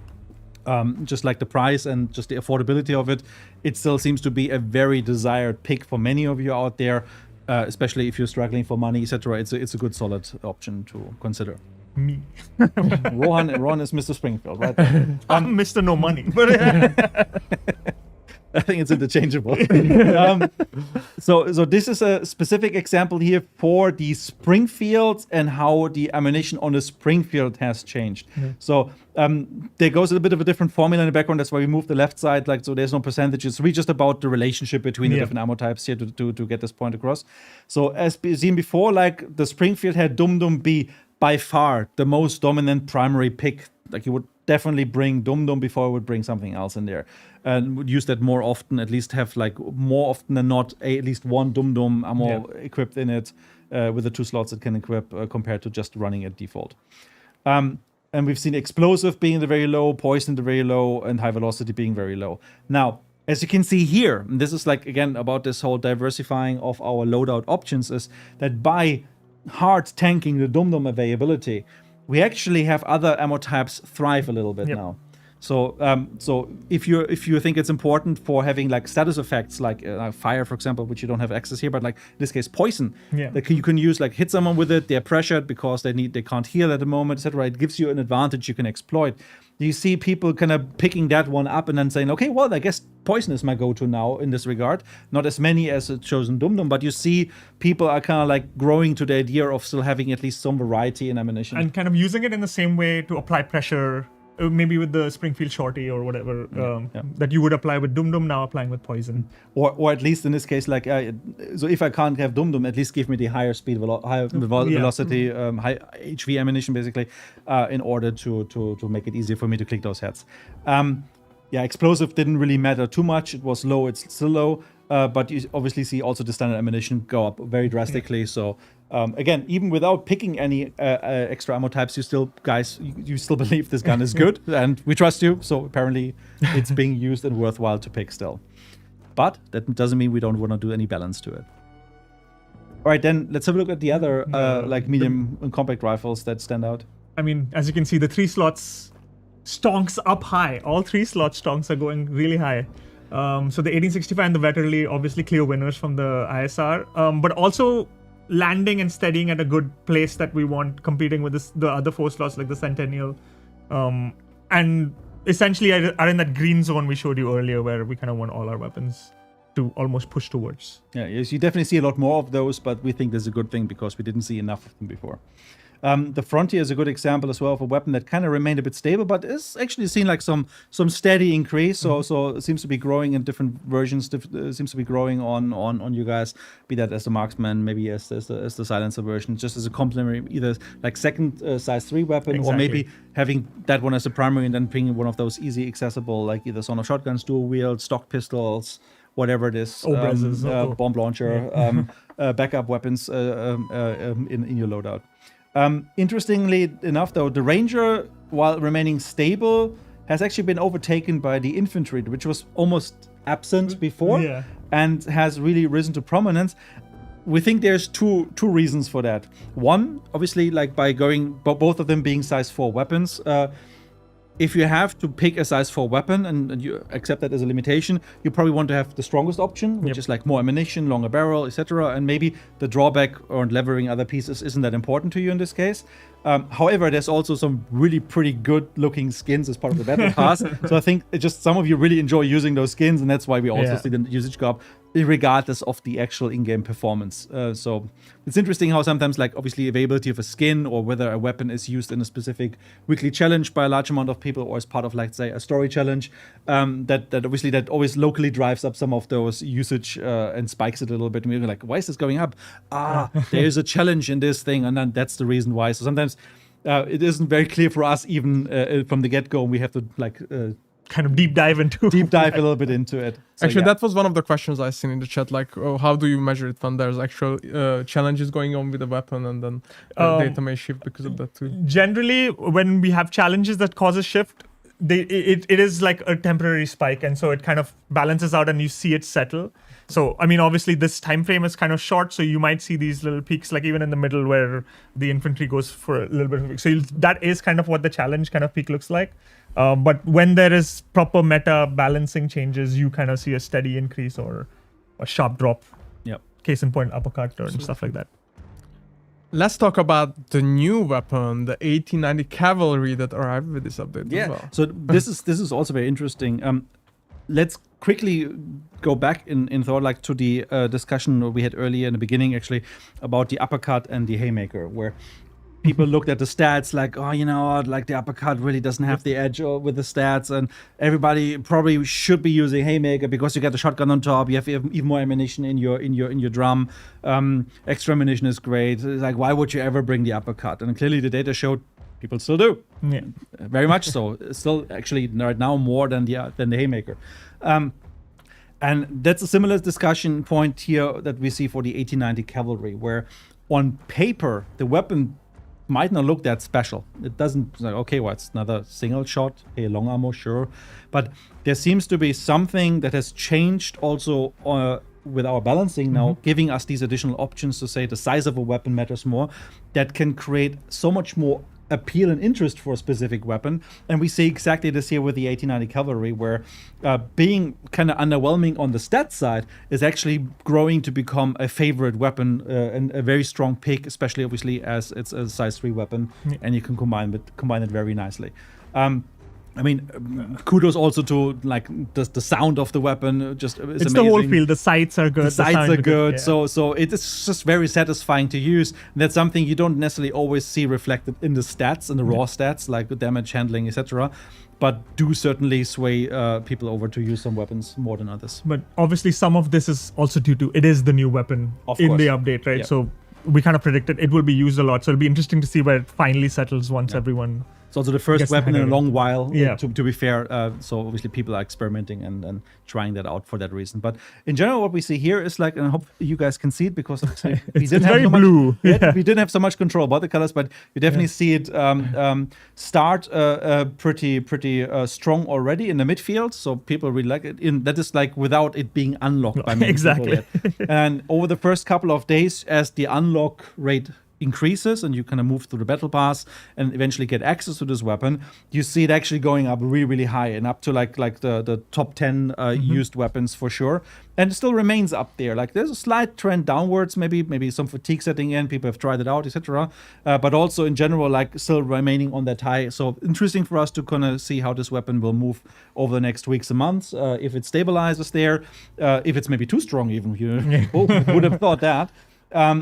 just like the price and just the affordability of it, it still seems to be a very desired pick for many of you out there, especially if you're struggling for money, etc. It's a good solid option to consider. Me. Rohan is Mr. Springfield, right? I'm Mr. No Money. I think it's interchangeable. So this is a specific example here for the Springfield and how the ammunition on the Springfield has changed. So there goes a bit of a different formula in the background. That's why we moved the left side. Like, so there's no percentages. It's really just about the relationship between the different ammo types here to get this point across. So as seen before, like the Springfield had Dum Dum be by far the most dominant primary pick. Like you would definitely bring Dum Dum before I would bring something else in there, and would use that more often. At least have like more often than not at least one Dum Dum ammo equipped in it with the 2 slots it can equip compared to just running at default. And we've seen explosive being the very low, poison the very low, and high velocity being very low. Now, as you can see here, and this is like again about this whole diversifying of our loadout options, is that by hard tanking the Dum Dum availability, we actually have other ammo types thrive a little bit now. So if you think it's important for having like status effects like fire, for example, which you don't have access here, but like in this case poison, like you can use like hit someone with it, they're pressured because they can't heal at the moment, etc. It gives you an advantage you can exploit. You see people kind of picking that one up and then saying, okay, well, I guess poison is my go-to now in this regard. Not as many as it's chosen Dum Dum, but you see people are kind of like growing to the idea of still having at least some variety in ammunition. And kind of using it in the same way to apply pressure, maybe with the Springfield Shorty or whatever, that you would apply with Dum Dum, now applying with poison. Or at least in this case, like, so if I can't have Dum Dum, at least give me the higher speed, higher velocity, high HV ammunition, basically, in order to make it easier for me to click those heads. Explosive didn't really matter too much. It was low, it's still low. But you obviously see also the standard ammunition go up very drastically. So again, even without picking any extra ammo types, you still believe this gun is good, and we trust you. So apparently, it's being used and worthwhile to pick still. But that doesn't mean we don't want to do any balance to it. All right, then let's have a look at the other like medium and compact rifles that stand out. I mean, as you can see, the 3 slots stonks up high. All 3 slot stonks are going really high. So the 1865 and the Vetterli, obviously clear winners from the ISR, but also landing and steadying at a good place that we want, competing with the other 4 slots like the Centennial, and essentially are in that green zone we showed you earlier, where we kind of want all our weapons to almost push towards. Yeah, yes, you definitely see a lot more of those, but we think this is a good thing because we didn't see enough of them before. The Frontier is a good example as well of a weapon that kind of remained a bit stable, but is actually seen like some steady increase. So it seems to be growing in different versions. Seems to be growing on you guys. Be that as the marksman, maybe as the silencer version, just as a complementary, either like second size 3 weapon, or maybe having that one as a primary and then bringing one of those easy accessible, like either Sono shotguns, dual wield, stock pistols, whatever it is, bomb launcher, backup weapons in your loadout. Interestingly enough, though, the Ranger, while remaining stable, has actually been overtaken by the infantry, which was almost absent before, and has really risen to prominence. We think there's two reasons for that. One, obviously, like by going both of them being size 4 weapons. If you have to pick a size 4 weapon and you accept that as a limitation, you probably want to have the strongest option, which is like more ammunition, longer barrel, etc. And maybe the drawback or levering other pieces isn't that important to you in this case. However, there's also some really pretty good looking skins as part of the battle pass. So I think just some of you really enjoy using those skins, and that's why we also see the usage go up, regardless of the actual in-game performance. So it's interesting how sometimes, like, obviously availability of a skin or whether a weapon is used in a specific weekly challenge by a large amount of people or as part of, like, say, a story challenge, that obviously that always locally drives up some of those usage and spikes it a little bit. And we're like, why is this going up? There's a challenge in this thing, and then that's the reason why. So sometimes it isn't very clear for us even from the get-go, and we have to, like, kind of deep dive a little bit into it. So, actually, that was one of the questions I seen in the chat. Like, how do you measure it when there's actual challenges going on with the weapon, and then data may shift because of that too? Generally, when we have challenges that cause a shift, it is like a temporary spike, and so it kind of balances out, and you see it settle. So, I mean, obviously, this time frame is kind of short, so you might see these little peaks, like even in the middle where the infantry goes for a little bit of. So that is kind of what the challenge kind of peak looks like. But when there is proper meta balancing changes, you kind of see a steady increase or a sharp drop. Yep. Case in point, uppercut and stuff like that. Let's talk about the new weapon, the 1890 cavalry that arrived with this update as well. So this is also very interesting. Let's quickly go back in thought, like, to the discussion we had earlier in the beginning, actually, about the uppercut and the haymaker, where people looked at the stats like, oh, you know, like the uppercut really doesn't have the edge with the stats, and everybody probably should be using haymaker because you get the shotgun on top. You have even more ammunition in your drum. Extra ammunition is great. It's like, why would you ever bring the uppercut? And clearly the data showed people still do. Yeah, very much so. Still, actually, right now more than the haymaker. And that's a similar discussion point here that we see for the 1890 cavalry, where on paper the weapon might not look that special. It doesn't, like, okay, well, it's another single shot, hey, long ammo, sure. But there seems to be something that has changed also with our balancing now, giving us these additional options to say the size of a weapon matters more, that can create so much more appeal and interest for a specific weapon. And we see exactly this here with the 1890 cavalry, where being kind of underwhelming on the stat side is actually growing to become a favorite weapon and a very strong pick, especially obviously as it's a size 3 weapon, and you can combine it very nicely. I mean, kudos also to, like, the sound of the weapon. Just it's amazing. The whole feel. The sights are good. The sights are good. Yeah. So it is just very satisfying to use. And that's something you don't necessarily always see reflected in the stats and the raw stats, like the damage handling, etc. But do certainly sway people over to use some weapons more than others. But obviously, some of this is also due to it is the new weapon in the update, right? Yeah. So we kind of predicted it will be used a lot. So it'll be interesting to see where it finally settles once everyone. It's also the first weapon in a long while, to be fair. So obviously people are experimenting and trying that out for that reason. But in general, what we see here is, like, and I hope you guys can see it because we didn't have very so blue. Much, we didn't have so much control about the colors, but you definitely see it start pretty strong already in the midfield. So people really like it. That is, like, without it being unlocked by many people yet. And over the first couple of days, as the unlock rate increases and you kind of move through the battle pass and eventually get access to this weapon, you see it actually going up really, really high and up to like the top 10 used weapons for sure. And it still remains up there. Like, there's a slight trend downwards, maybe some fatigue setting in, people have tried it out, etc. But also in general, like, still remaining on that high. So interesting for us to kind of see how this weapon will move over the next weeks and months. If it stabilizes there, if it's maybe too strong even, who would have thought that?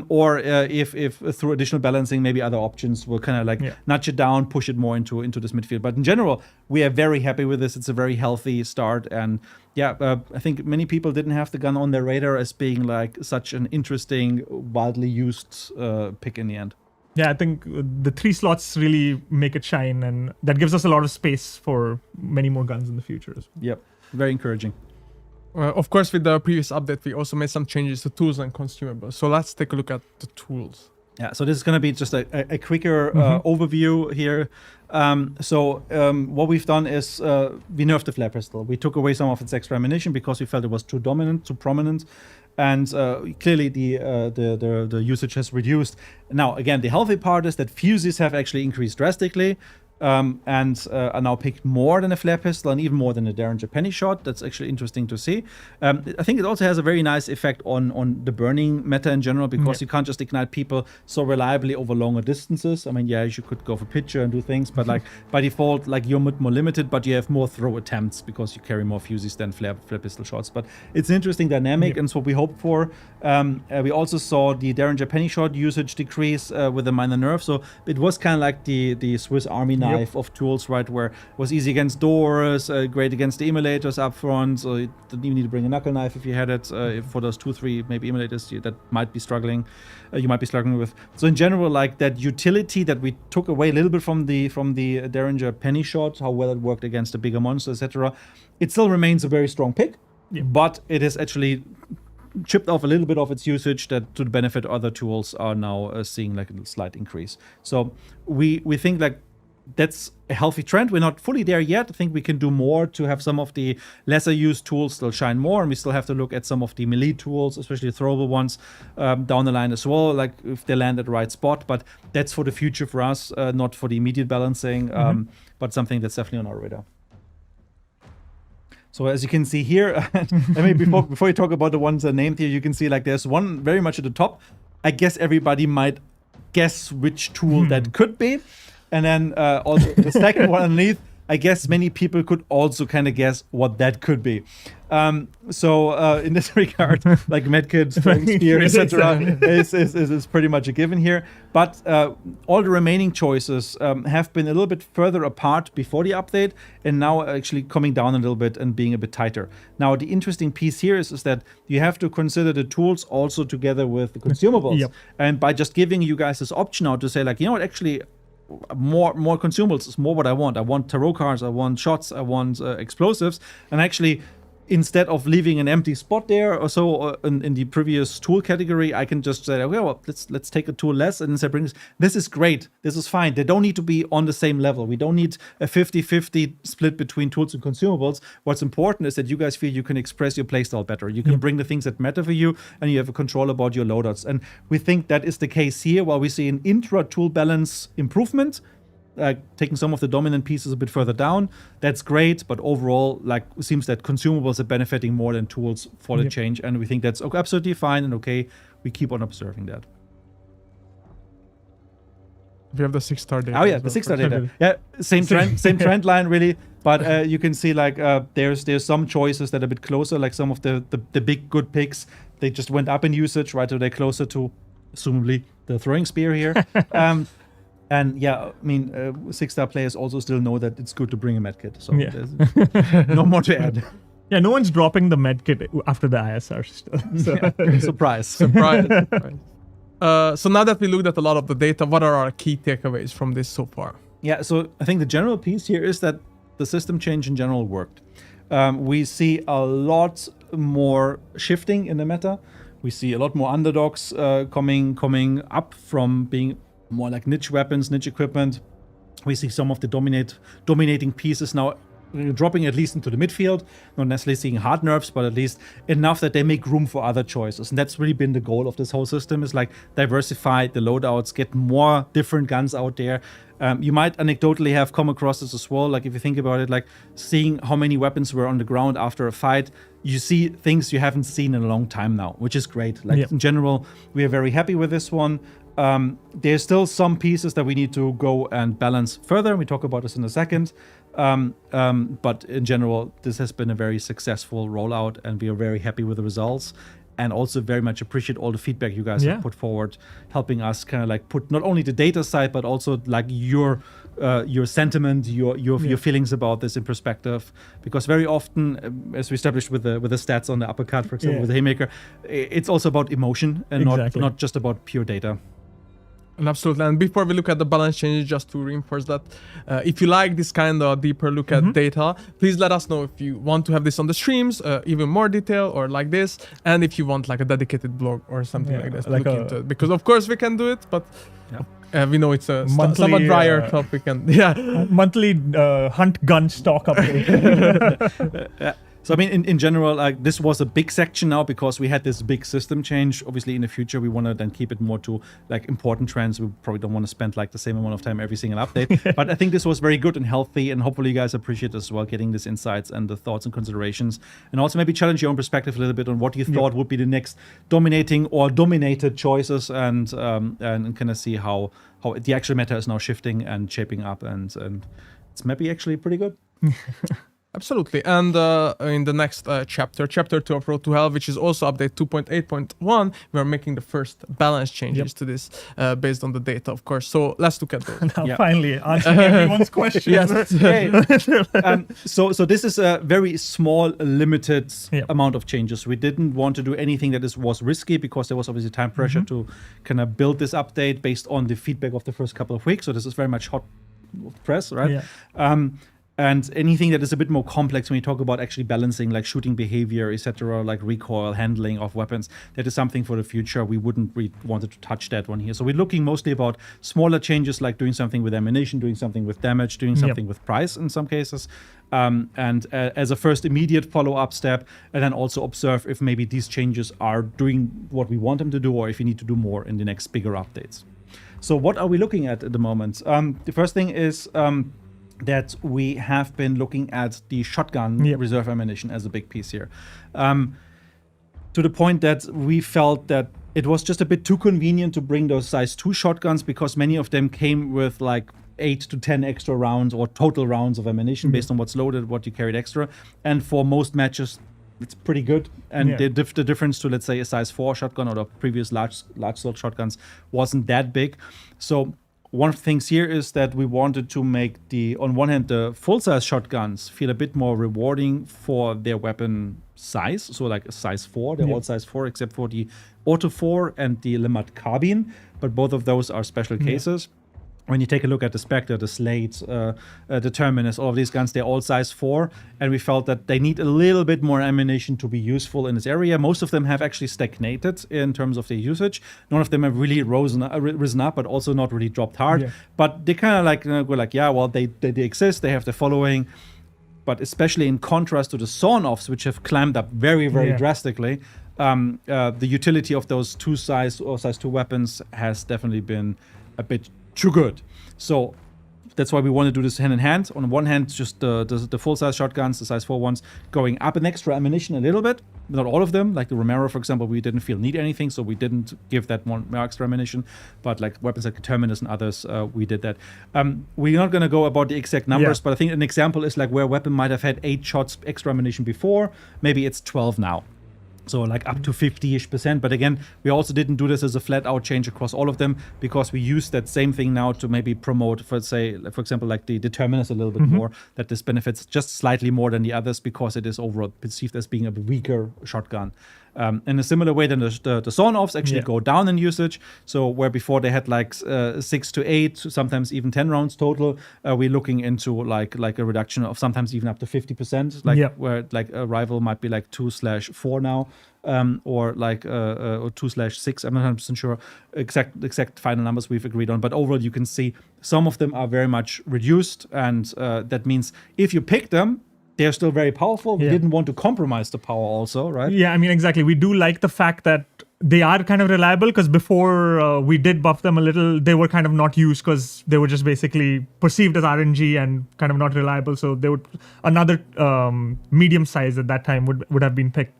Or if through additional balancing, maybe other options will kind of like nudge it down, push it more into this midfield. But in general, we are very happy with this. It's a very healthy start. And I think many people didn't have the gun on their radar as being like such an interesting, widely used pick in the end. Yeah, I think the 3 slots really make it shine, and that gives us a lot of space for many more guns in the future as well. Yep, very encouraging. Of course, with the previous update, we also made some changes to tools and consumables. So let's take a look at the tools. Yeah, so this is going to be just a quicker overview here. What we've done is we nerfed the flare pistol. We took away some of its extra ammunition because we felt it was too dominant, too prominent, and clearly the usage has reduced. Now, again, the healthy part is that fuses have actually increased drastically. And are now picked more than a flare pistol and even more than a Derringer penny shot. That's actually interesting to see. I think it also has a very nice effect on the burning meta in general, because you can't just ignite people so reliably over longer distances. I mean, yeah, you could go for pitcher and do things, but like by default, like you're more limited, but you have more throw attempts because you carry more fuses than flare pistol shots. But it's an interesting dynamic, and it's what we hope for. We also saw the Derringer penny shot usage decrease with a minor nerf. So it was kind of like the Swiss Army knife of tools, right, where it was easy against doors, great against the emulators up front, so you didn't even need to bring a knuckle knife if you had it. For those 2-3 maybe emulators that might be struggling, you might be struggling with. So in general, like that utility that we took away a little bit from the Derringer penny shot, how well it worked against a bigger monster, etc., it still remains a very strong pick, but it is actually chipped off a little bit of its usage that, to the benefit of other tools, are now seeing like a slight increase. So we think like that's a healthy trend. We're not fully there yet. I think we can do more to have some of the lesser used tools still shine more, and we still have to look at some of the melee tools, especially the throwable ones, down the line as well, like if they land at the right spot. But that's for the future for us, not for the immediate balancing, but something that's definitely on our radar. So as you can see here, I mean, before you talk about the ones named here, you can see like there's one very much at the top. I guess everybody might guess which tool that could be. And then also the second one underneath, I guess many people could also kind of guess what that could be. In this regard, like medkit, spear, etc., is pretty much a given here. But all the remaining choices have been a little bit further apart before the update, and now actually coming down a little bit and being a bit tighter. Now, the interesting piece here is that you have to consider the tools also together with the consumables. And by just giving you guys this option out to say, like, you know what, actually, more consumables is more what I want. I want tarot cards, I want shots, I want explosives. And actually, instead of leaving an empty spot there or so in the previous tool category, I can just say, okay, well, let's take a tool less, and instead bring this is great, this is fine. They don't need to be on the same level. We don't need a 50-50 split between tools and consumables. What's important is that you guys feel you can express your playstyle better. You can bring the things that matter for you, and you have a control about your loadouts. And we think that is the case here, while we see an intra-tool balance improvement, taking some of the dominant pieces a bit further down. That's great, but overall, like, it seems that consumables are benefiting more than tools for the change, and we think that's absolutely fine and okay. We keep on observing that. We have the 6-star data. Oh yeah, the 6-star data. Yeah, same trend line really. But you can see like there's some choices that are a bit closer, like some of the big good picks. They just went up in usage, right? So they're closer to, assumably, the throwing spear here. And yeah, I mean, 6-star players also still know that it's good to bring a medkit. So there's no more to add. Yeah, no one's dropping the medkit after the ISR still. So. Surprise. So now that we looked at a lot of the data, what are our key takeaways from this so far? Yeah, so I think the general piece here is that the system change in general worked. We see a lot more shifting in the meta. We see a lot more underdogs coming up from being more like niche weapons, niche equipment. We see some of the dominating pieces now dropping at least into the midfield, not necessarily seeing hard nerfs, but at least enough that they make room for other choices. And that's really been the goal of this whole system, is like diversify the loadouts, get more different guns out there. You might anecdotally have come across this as well, like if you think about it, like seeing how many weapons were on the ground after a fight, you see things you haven't seen in a long time now, which is great. Like in general, we are very happy with this one. There's still some pieces that we need to go and balance further. We talk about this in a second. But in general, this has been a very successful rollout, and we are very happy with the results, and also very much appreciate all the feedback you guys have put forward, helping us kind of like put not only the data side, but also like your sentiment, your feelings about this in perspective. Because very often, as we established with the stats on the uppercut, for example, with the Haymaker, it's also about emotion and not just about pure data. And absolutely. And before we look at the balance changes, just to reinforce that, if you like this kind of deeper look at data, please let us know if you want to have this on the streams, even more detail or like this, and if you want like a dedicated blog or something like this to like look into it. Because of course we can do it, but we know it's a Monthly, somewhat drier topic. And monthly hunt gun stock update. So I mean, in general, like this was a big section now because we had this big system change. Obviously, in the future, we want to then keep it more to like important trends. We probably don't want to spend like the same amount of time every single update. But I think this was very good and healthy, and hopefully you guys appreciate as well getting these insights and the thoughts and considerations, and also maybe challenge your own perspective a little bit on what you thought would be the next dominating or dominated choices, and kind of see how the actual meta is now shifting and shaping up, and it's maybe actually pretty good. Absolutely. And in the next chapter 2 of Road to Hell, which is also update 2.8.1, we are making the first balance changes to this based on the data, of course. So let's look at those. Now finally answering everyone's question. Yes. So this is a very small, limited amount of changes. We didn't want to do anything that was risky because there was obviously time pressure to kind of build this update based on the feedback of the first couple of weeks. So this is very much hot press, right? Yeah. And anything that is a bit more complex when you talk about actually balancing like shooting behavior, etc., like recoil, handling of weapons, that is something for the future. We wouldn't wanted to touch that one here. So we're looking mostly about smaller changes, like doing something with ammunition, doing something with damage, doing something with price in some cases. And as a first immediate follow-up step, and then also observe if maybe these changes are doing what we want them to do, or if you need to do more in the next bigger updates. So what are we looking at the moment? The first thing is that we have been looking at the shotgun reserve ammunition as a big piece here. To the point that we felt that it was just a bit too convenient to bring those size 2 shotguns, because many of them came with like 8 to 10 extra rounds or total rounds of ammunition based on what's loaded, what you carried extra. And for most matches, it's pretty good. And the difference to, let's say, a size 4 shotgun or the previous large slot shotguns wasn't that big. So one of the things here is that we wanted to make on one hand, the full-size shotguns feel a bit more rewarding for their weapon size. So like a size 4, they're all size 4 except for the Auto 4 and the Limmat Carbine. But both of those are special cases. When you take a look at the Spectre, the Slate, the Terminus, all of these guns, they're all size 4. And we felt that they need a little bit more ammunition to be useful in this area. Most of them have actually stagnated in terms of their usage. None of them have really risen up, but also not really dropped hard. But they kind of like go like, they exist, they have the following. But especially in contrast to the sawn-offs, which have climbed up very, very drastically, the utility of those size 2 weapons has definitely been a bit too good. So that's why we want to do this hand in hand. On one hand, just the full-size shotguns, the size 4 ones, going up in extra ammunition a little bit. Not all of them. Like the Romero, for example, we didn't feel need anything, so we didn't give that one more extra ammunition. But like weapons like Terminus and others, we did that. We're not going to go about the exact numbers, but I think an example is like where a weapon might have had 8 shots extra ammunition before. Maybe it's 12 now. So like up to 50-ish%. But again, we also didn't do this as a flat out change across all of them, because we use that same thing now to maybe promote, for example, like the Terminus a little bit more, that this benefits just slightly more than the others because it is overall perceived as being a weaker shotgun. In a similar way, then the sawn-offs actually go down in usage. So where before they had like 6 to 8, sometimes even 10 rounds total, we're looking into like a reduction of sometimes even up to 50%. Where like a rival might be like 2/4 now, or like or 2/6. I'm not 100% sure exact final numbers we've agreed on, but overall you can see some of them are very much reduced, and that means if you pick them, they're still very powerful. We didn't want to compromise the power also, right? Yeah, I mean, exactly. We do like the fact that they are kind of reliable, because before we did buff them a little, they were kind of not used because they were just basically perceived as RNG and kind of not reliable. So they would another medium size at that time would have been picked.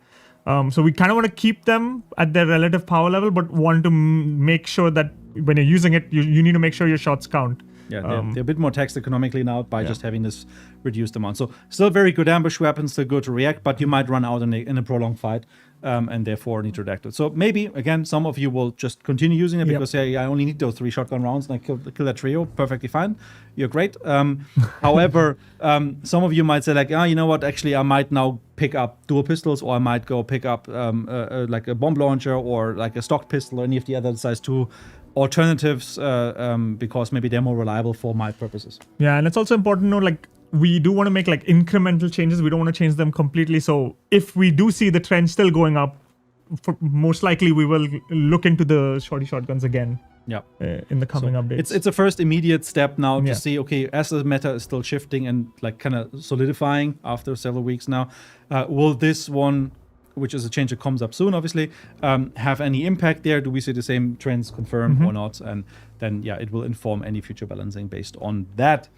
So we kind of want to keep them at their relative power level, but want to make sure that when you're using it, you need to make sure your shots count. Yeah, they're a bit more taxed economically now by just having this reduced amount. So still very good ambush weapons, still good to react, but you might run out in a prolonged fight. and therefore need to redact it. So maybe, again, some of you will just continue using it because I only need those 3 shotgun rounds and I kill that trio. Perfectly fine. You're great. However, some of you might say like, you know what, actually I might now pick up dual pistols, or I might go pick up like a bomb launcher or like a stock pistol or any of the other size 2 alternatives because maybe they're more reliable for my purposes. Yeah, and it's also important to know, like, we do want to make like incremental changes. We don't want to change them completely. So if we do see the trend still going up, most likely we will look into the shorty shotguns again. Yeah, in the coming updates. It's a first immediate step now to see, okay, as the meta is still shifting and like kind of solidifying after several weeks now, will this one, which is a change that comes up soon, obviously, have any impact there? Do we see the same trends confirmed or not? And then, it will inform any future balancing based on that.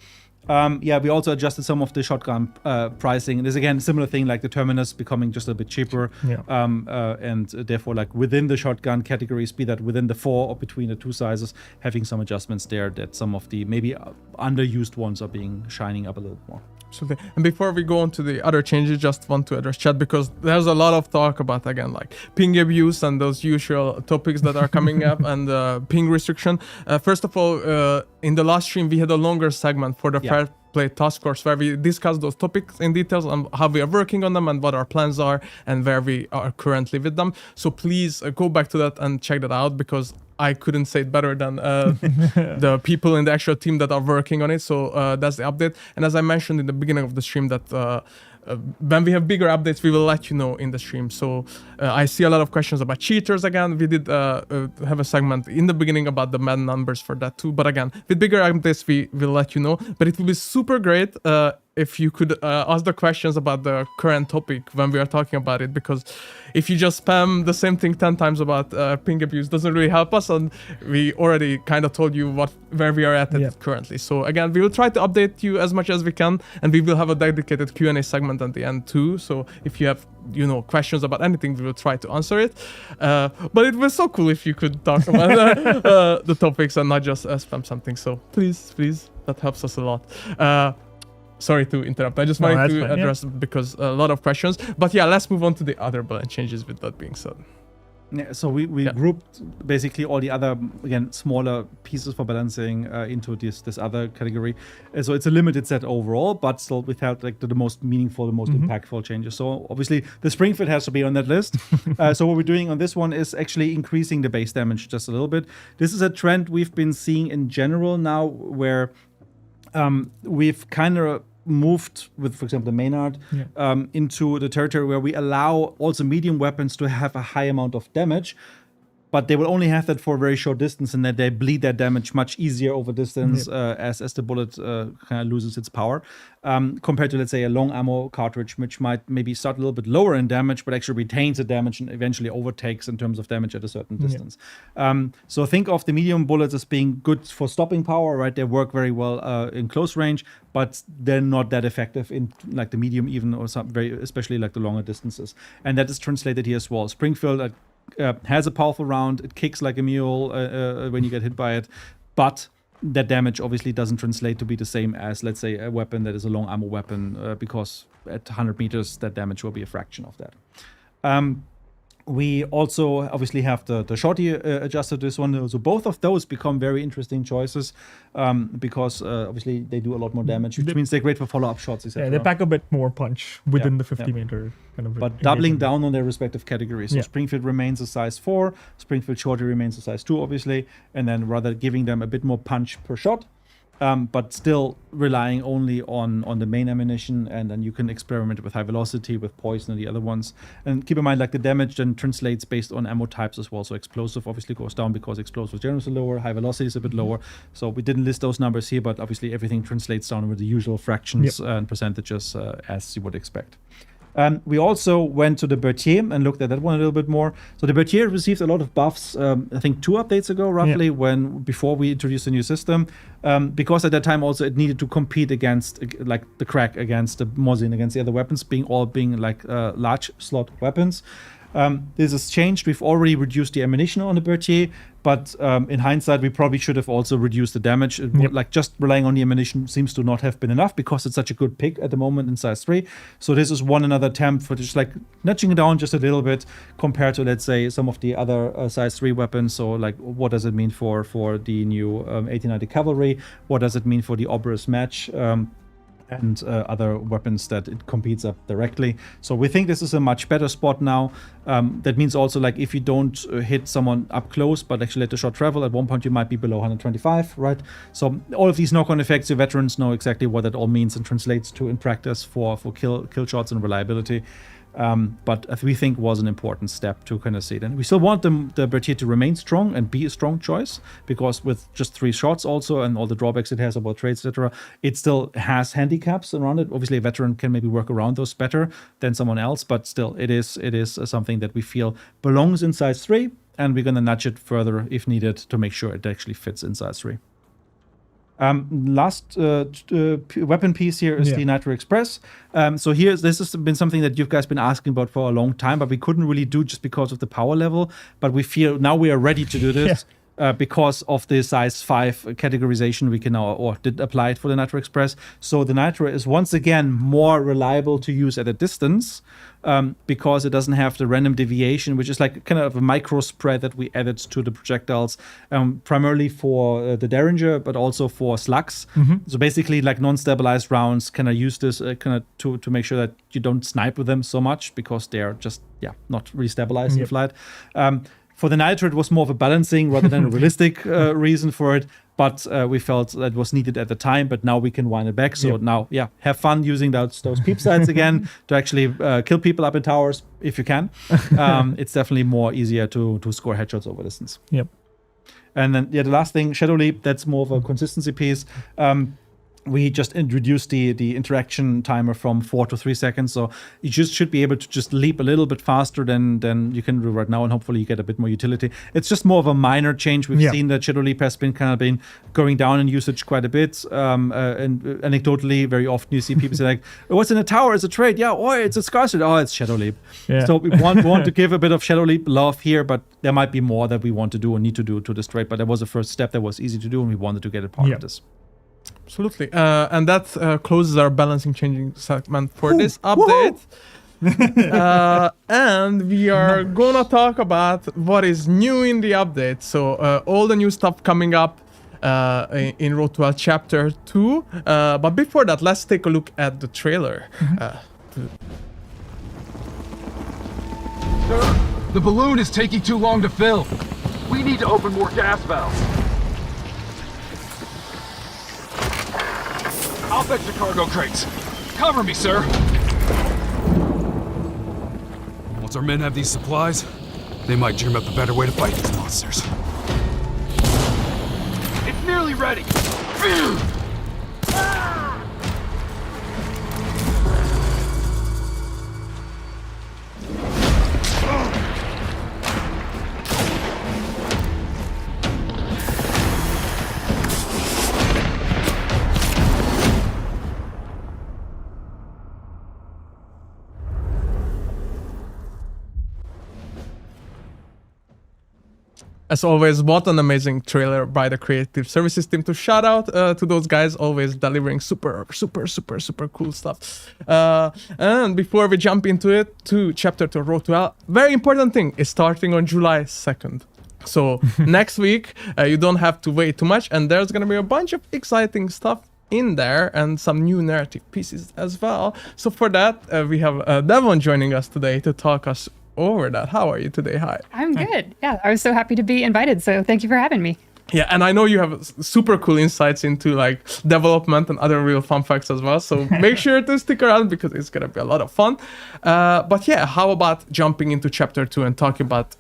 We also adjusted some of the shotgun pricing. There's again a similar thing like the Terminus becoming just a bit cheaper, and therefore like within the shotgun categories, be that within the 4 or between the 2 sizes, having some adjustments there that some of the maybe underused ones are being shining up a little more. Absolutely. And before we go on to the other changes, just want to address chat because there's a lot of talk about, again, like ping abuse and those usual topics that are coming up and ping restriction. First of all, in the last stream, we had a longer segment for the Fair Play Task Force where we discussed those topics in details and how we are working on them and what our plans are and where we are currently with them. So please go back to that and check that out because I couldn't say it better than the people in the actual team that are working on it. So that's the update. And as I mentioned in the beginning of the stream that when we have bigger updates, we will let you know in the stream. So I see a lot of questions about cheaters again. We did have a segment in the beginning about the med numbers for that too. But again, with bigger updates, we will let you know. But it will be super great if you could ask the questions about the current topic when we are talking about it, because if you just spam the same thing 10 times about ping abuse, doesn't really help us, and we already kind of told you where we are at it currently. So again, we will try to update you as much as we can, and we will have a dedicated Q&A segment at the end too. So if you have questions about anything, we will try to answer it. But it was so cool if you could talk about the topics and not just spam something. So please, that helps us a lot. Sorry to interrupt. I just wanted to address because a lot of questions. But let's move on to the other balance changes with that being said. Yeah, so we grouped basically all the other, again, smaller pieces for balancing into this other category. So it's a limited set overall, but still without like the most meaningful, the most impactful changes. So obviously the Springfield has to be on that list. So what we're doing on this one is actually increasing the base damage just a little bit. This is a trend we've been seeing in general now where we've kind of moved with, for example, the Maynard into the territory where we allow also medium weapons to have a high amount of damage, but they will only have that for a very short distance, and that they bleed their damage much easier over distance as the bullet kind of loses its power, compared to, let's say, a long ammo cartridge, which might maybe start a little bit lower in damage, but actually retains the damage and eventually overtakes in terms of damage at a certain distance. So think of the medium bullets as being good for stopping power, right? They work very well in close range, but they're not that effective in like the medium even, or some especially like the longer distances. And that is translated here as well. Springfield has a powerful round. It kicks like a mule when you get hit by it, but that damage obviously doesn't translate to be the same as, let's say, a weapon that is a long ammo weapon, because at 100 meters that damage will be a fraction of that. We also obviously have the shorty adjusted this one. So both of those become very interesting choices because obviously they do a lot more damage, which means they're great for follow-up shots, etc. Yeah, they pack a bit more punch within the 50-meter kind of. But doubling down on their respective categories. So Springfield remains a size 4, Springfield shorty remains a size 2, obviously, and then rather giving them a bit more punch per shot. But still relying only on the main ammunition, and then you can experiment with high velocity, with poison, and the other ones. And keep in mind, like the damage then translates based on ammo types as well. So explosive obviously goes down because explosive generally is lower, high velocity is a bit lower. So we didn't list those numbers here, but obviously everything translates down with the usual fractions and percentages as you would expect. We also went to the Berthier and looked at that one a little bit more. So the Berthier received a lot of buffs, I think 2 updates ago, roughly, before we introduced the new system, because at that time also it needed to compete against, like the Crack, against the Mosin, against the other weapons, being like large slot weapons. This has changed. We've already reduced the ammunition on the Berthier, but in hindsight, we probably should have also reduced the damage. Like just relying on the ammunition seems to not have been enough because it's such a good pick at the moment in size 3. So this is another attempt for just like nudging it down just a little bit compared to, let's say, some of the other size 3 weapons. So like, what does it mean for the new 1890 cavalry? What does it mean for the Oberus match? And other weapons that it competes up directly. So we think this is a much better spot now. That means also, like, if you don't hit someone up close, but actually let the shot travel, at one point you might be below 125, right? So all of these knock-on effects, the veterans know exactly what that all means and translates to in practice for kill shots and reliability. But we think was an important step to kind of see it. And we still want the Berthier to remain strong and be a strong choice, because with just 3 shots also and all the drawbacks it has about trades, etc., it still has handicaps around it. Obviously, a veteran can maybe work around those better than someone else, but still, it is something that we feel belongs in size 3, and we're going to nudge it further if needed to make sure it actually fits in size 3. Last weapon piece here is the Nitro Express. So this has been something that you guys been asking about for a long time, but we couldn't really do just because of the power level. But we feel now we are ready to do this. Because of the size 5 categorization we can now, or did apply it for the Nitro Express. So the Nitro is once again more reliable to use at a distance, because it doesn't have the random deviation, which is like kind of a micro spread that we added to the projectiles, primarily for the Derringer, but also for slugs. So basically, like non-stabilized rounds, kind of use this kind of to make sure that you don't snipe with them so much, because they're just not really stabilized in flight. For the Nitro, it was more of a balancing rather than a realistic reason for it. But we felt that was needed at the time. But now we can wind it back. So now, have fun using those peep sights again to actually kill people up in towers if you can. It's definitely more easier to score headshots over distance. And then the last thing, Shadow Leap. That's more of a consistency piece. We just introduced the interaction timer from 4 to 3 seconds, so you just should be able to just leap a little bit faster than you can do right now, and hopefully you get a bit more utility. It's just more of a minor change. We've seen that Shadow Leap has been going down in usage quite a bit, and anecdotally, very often you see people say like, "What's in a tower? It's a trade." It's a scarcity. It's Shadow Leap. So we want to give a bit of Shadow Leap love here, but there might be more that we want to do or need to do to this trade. But that was the first step that was easy to do, and we wanted to get a part of this. Absolutely. And that closes our balancing changing segment for this update. And we are gonna talk about what is new in the update. So all the new stuff coming up in Road to Hell Chapter 2. But before that, let's take a look at the trailer. Sir, the balloon is taking too long to fill. We need to open more gas valves. I'll fetch the cargo crates. Cover me, sir. Once our men have these supplies, they might dream up a better way to fight these monsters. It's nearly ready. As always, what an amazing trailer by the creative services team. To shout out to those guys, always delivering super cool stuff. And before we jump into it, to Chapter 2 Road to Hell, very important thing is starting on July 2nd. So next week, you don't have to wait too much, and there's gonna be a bunch of exciting stuff in there and some new narrative pieces as well. So for that, we have Devon joining us today to talk us over that. How are you today? Hi. I'm good. Yeah, I was so happy to be invited. So thank you for having me. Yeah, and I know you have super cool insights into like development and other real fun facts as well. So make sure to stick around because it's gonna be a lot of fun. But yeah, how about jumping into Chapter 2 and talking about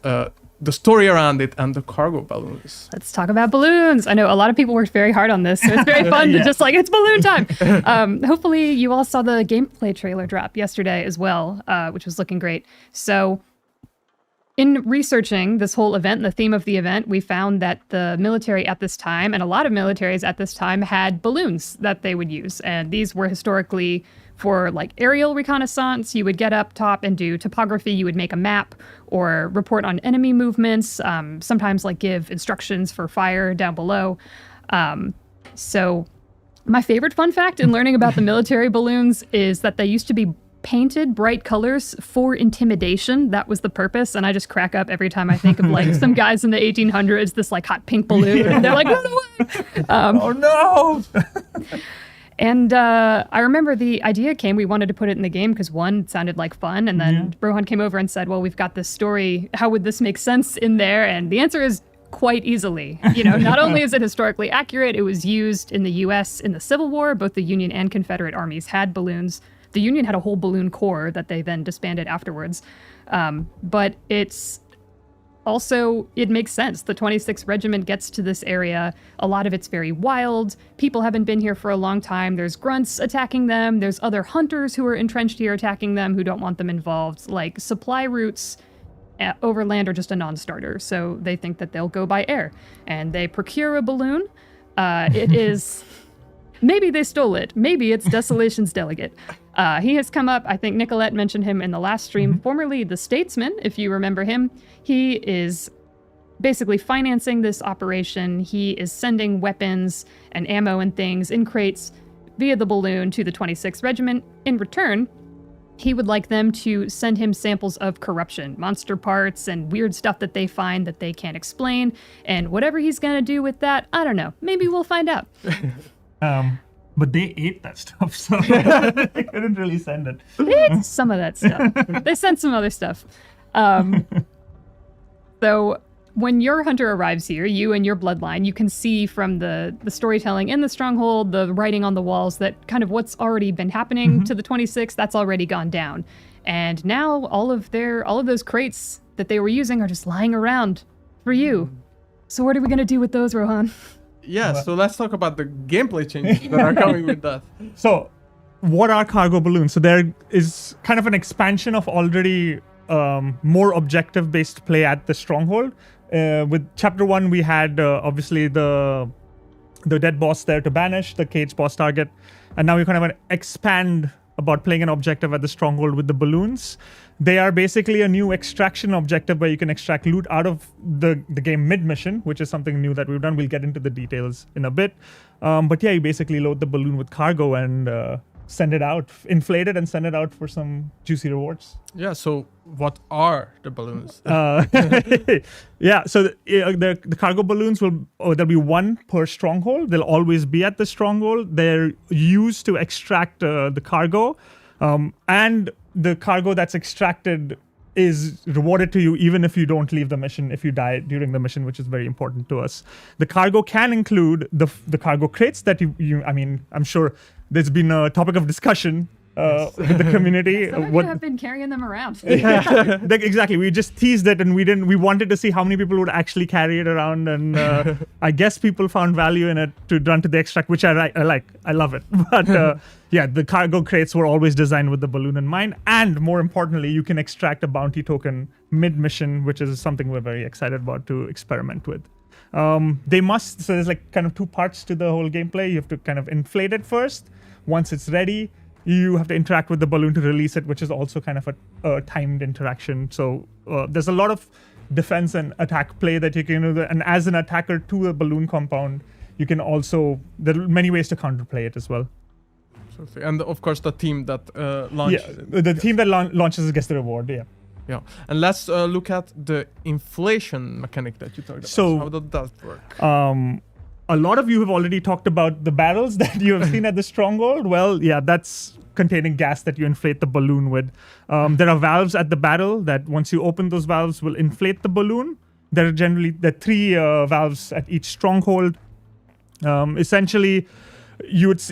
the story around it and the cargo balloons? Let's talk about balloons. I know a lot of people worked very hard on this, so it's very fun to just like, it's balloon time. Hopefully you all saw the gameplay trailer drop yesterday as well, which was looking great. So in researching this whole event and the theme of the event, we found that the military at this time, and a lot of militaries at this time, had balloons that they would use. And these were historically For like aerial reconnaissance, you would get up top and do topography. You would make a map or report on enemy movements. Sometimes like give instructions for fire down below. So my favorite fun fact in learning about the military balloons is that they used to be painted bright colors for intimidation. That was the purpose. And I just crack up every time I think of like some guys in the 1800s, this like hot pink balloon. And they're like, run away! Oh no! And I remember the idea came, we wanted to put it in the game because one, it sounded like fun. And then Rohan came over and said, well, we've got this story. How would this make sense in there? And the answer is quite easily. You know, not only is it historically accurate, it was used in the US in the Civil War. Both the Union and Confederate armies had balloons. The Union had a whole balloon corps that they then disbanded afterwards. But it's also, it makes sense. The 26th Regiment gets to this area. A lot of it's very wild. People haven't been here for a long time. There's grunts attacking them. There's other hunters who are entrenched here attacking them who don't want them involved. Like, supply routes overland are just a non-starter. So they think that they'll go by air. And they procure a balloon. It is... Maybe they stole it. Maybe it's Desolation's delegate. He has come up. I think Nicolette mentioned him in the last stream. Formerly the Statesman, if you remember him. He is basically financing this operation. He is sending weapons and ammo and things in crates via the balloon to the 26th Regiment. In return, he would like them to send him samples of corruption, monster parts, and weird stuff that they find that they can't explain. And whatever he's going to do with that, I don't know. Maybe we'll find out. But they ate that stuff, so they couldn't really send it. They ate some of that stuff. They sent some other stuff. So when your hunter arrives here, you and your bloodline, you can see from the storytelling in the stronghold, the writing on the walls, that kind of what's already been happening to the 26th, that's already gone down. And now all of those crates that they were using are just lying around for you. So what are we going to do with those, Rohan? Yeah, so let's talk about the gameplay changes that are coming with that. So, what are cargo balloons? So there is kind of an expansion of already more objective-based play at the stronghold. With Chapter 1, we had obviously the dead boss there to banish, the cage boss target, and now we kind of want to expand about playing an objective at the stronghold with the balloons. They are basically a new extraction objective where you can extract loot out of the game mid-mission, which is something new that we've done. We'll get into the details in a bit. But yeah, you basically load the balloon with cargo and send it out, inflate it and send it out for some juicy rewards. Yeah, so what are the balloons? Yeah, so the cargo balloons there'll be one per stronghold. They'll always be at the stronghold. They're used to extract the cargo, and the cargo that's extracted is rewarded to you even if you don't leave the mission, if you die during the mission, which is very important to us. The cargo can include the cargo crates that you I mean, I'm sure there's been a topic of discussion with the community. Some of you have been carrying them around. Exactly. We just teased it, and we wanted to see how many people would actually carry it around, and I guess people found value in it to run to the extract, which I like. I love it. But yeah, the cargo crates were always designed with the balloon in mind, and more importantly, you can extract a bounty token mid-mission, which is something we're very excited about to experiment with. So there's like kind of two parts to the whole gameplay. You have to kind of inflate it first. Once it's ready, you have to interact with the balloon to release it, which is also kind of a timed interaction. So there's a lot of defense and attack play that you can do. And as an attacker to a balloon compound, you can also, there are many ways to counterplay it as well. And of course, the team that launches. Yeah, the team that launches gets the reward, yeah. Yeah, and let's look at the inflation mechanic that you talked about. So, how does that work? A lot of you have already talked about the barrels that you have seen at the stronghold. Well, yeah, that's containing gas that you inflate the balloon with. There are valves at the barrel that once you open those valves will inflate the balloon. There are three valves at each stronghold. Essentially,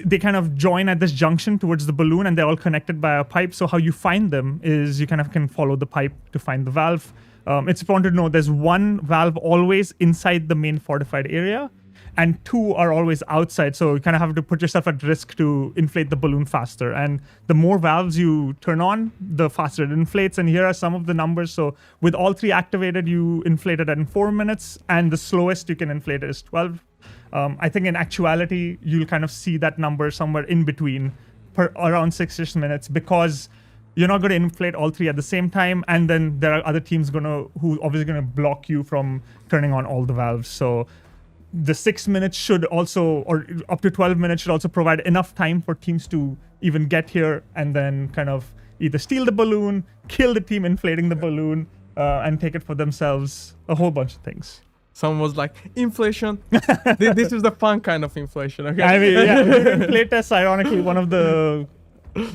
they kind of join at this junction towards the balloon, and they're all connected by a pipe. So how you find them is you kind of can follow the pipe to find the valve. It's important to know there's one valve always inside the main fortified area, and two are always outside. So you kind of have to put yourself at risk to inflate the balloon faster. And the more valves you turn on, the faster it inflates. And here are some of the numbers. So with all three activated, you inflate it in 4 minutes, and the slowest you can inflate it is 12. I think in actuality, you'll kind of see that number somewhere in between per around 6-ish minutes because you're not going to inflate all three at the same time, and then there are other teams who obviously going to block you from turning on all the valves. So the 6 minutes should also, or up to 12 minutes, should also provide enough time for teams to even get here and then kind of either steal the balloon, kill the team inflating the balloon, and take it for themselves. A whole bunch of things. Someone was like, inflation. This is the fun kind of inflation. Okay. I mean, yeah, during playtests, ironically, one of the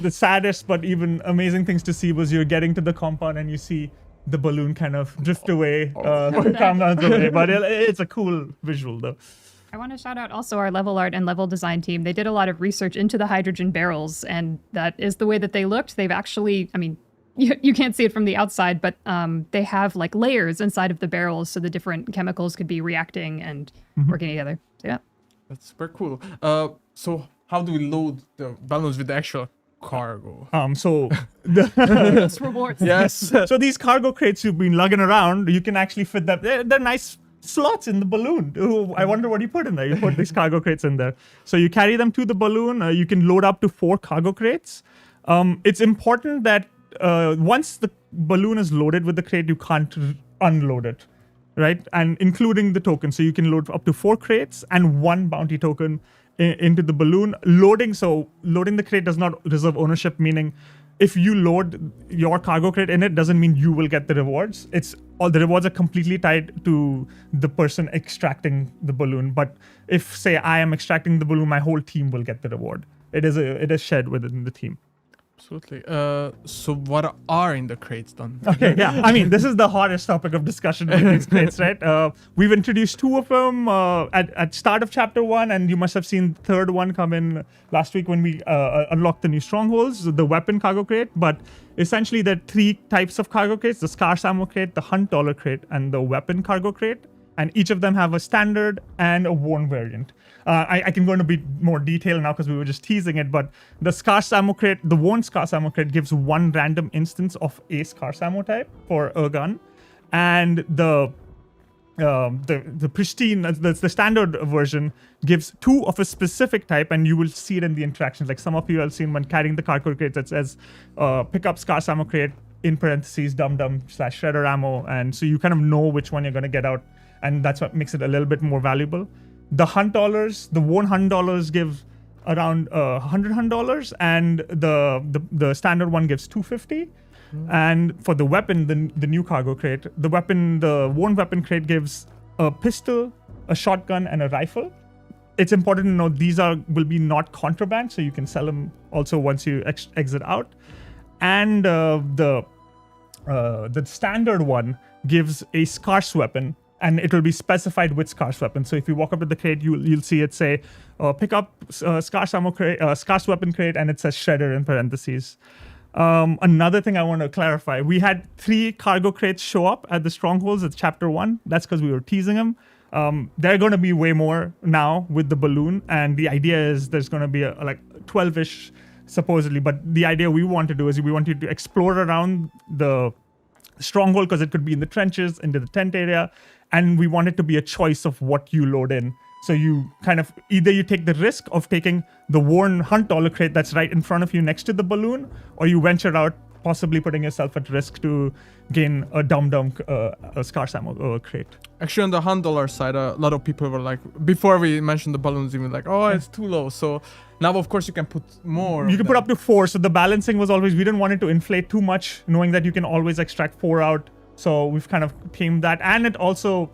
saddest but even amazing things to see was you're getting to the compound and you see the balloon kind of drift away, compounds away. But it's a cool visual, though. I want to shout out also our level art and level design team. They did a lot of research into the hydrogen barrels, and that is the way that they looked. They've actually, I mean, you can't see it from the outside, but they have like layers inside of the barrels so the different chemicals could be reacting and working together. So yeah. That's super cool. So how do we load the balloons with the actual cargo? So It's rewards. Yes. so these cargo crates you've been lugging around, you can actually fit them. They're nice slots in the balloon. Ooh, I wonder what you put in there. You put these cargo crates in there. So you carry them to the balloon. You can load up to 4 cargo crates. It's important that once the balloon is loaded with the crate, you can't unload it, right? And including the token. So you can load up to 4 crates and 1 bounty token into the balloon. Loading the crate does not reserve ownership, meaning if you load your cargo crate in it, doesn't mean you will get the rewards. It's all the rewards are completely tied to the person extracting the balloon. But if, say, I am extracting the balloon, my whole team will get the reward. It is shared within the team. Absolutely. So what are in the crates then? Okay, yeah. I mean, this is the hottest topic of discussion with these crates, right? We've introduced 2 of them at start of chapter 1, and you must have seen the third one come in last week when we unlocked the new strongholds, the weapon cargo crate. But essentially, there are 3 types of cargo crates: the scarce ammo crate, the hunt dollar crate, and the weapon cargo crate. And each of them have a standard and a worn variant. I can go into a bit more detail now because we were just teasing it, but the scarce ammo crate, the worn scarce ammo crate gives 1 random instance of a scarce ammo type for a gun. And the pristine, the standard version gives 2 of a specific type, and you will see it in the interactions. Like some of you have seen when carrying the cargo crate that says, pick up scarce ammo crate, in parentheses, dum-dum/shredder ammo. And so you kind of know which one you're going to get out. And that's what makes it a little bit more valuable. The hunt dollars, the worn hunt dollars give around 100 hunt dollars, and the standard one gives 250. And for the weapon, the new cargo crate, the worn weapon crate gives a pistol, a shotgun, and a rifle. It's important to know these will be not contraband, so you can sell them also once you exit out. And the standard one gives a scarce weapon, and it will be specified with scarce weapon. So if you walk up to the crate, you'll see it say, pick up scarce ammo crate, scarce weapon crate, and it says shredder in parentheses. Another thing I want to clarify, we had 3 cargo crates show up at the strongholds at chapter 1. That's because we were teasing them. There are going to be way more now with the balloon, and the idea is there's going to be like 12-ish supposedly, but the idea we want to do is we want you to explore around the stronghold because it could be in the trenches, into the tent area, and we want it to be a choice of what you load in. So you kind of either you take the risk of taking the worn hunt dollar crate that's right in front of you next to the balloon, or you venture out, possibly putting yourself at risk to gain a a scarce ammo crate. Actually, on the $100 side, a lot of people were like, before we mentioned the balloons, even like, oh, it's too low. So now, of course, you can put more. You can put up to 4. So the balancing was always, we didn't want it to inflate too much, knowing that you can always extract 4 out. So we've kind of tamed that. And it also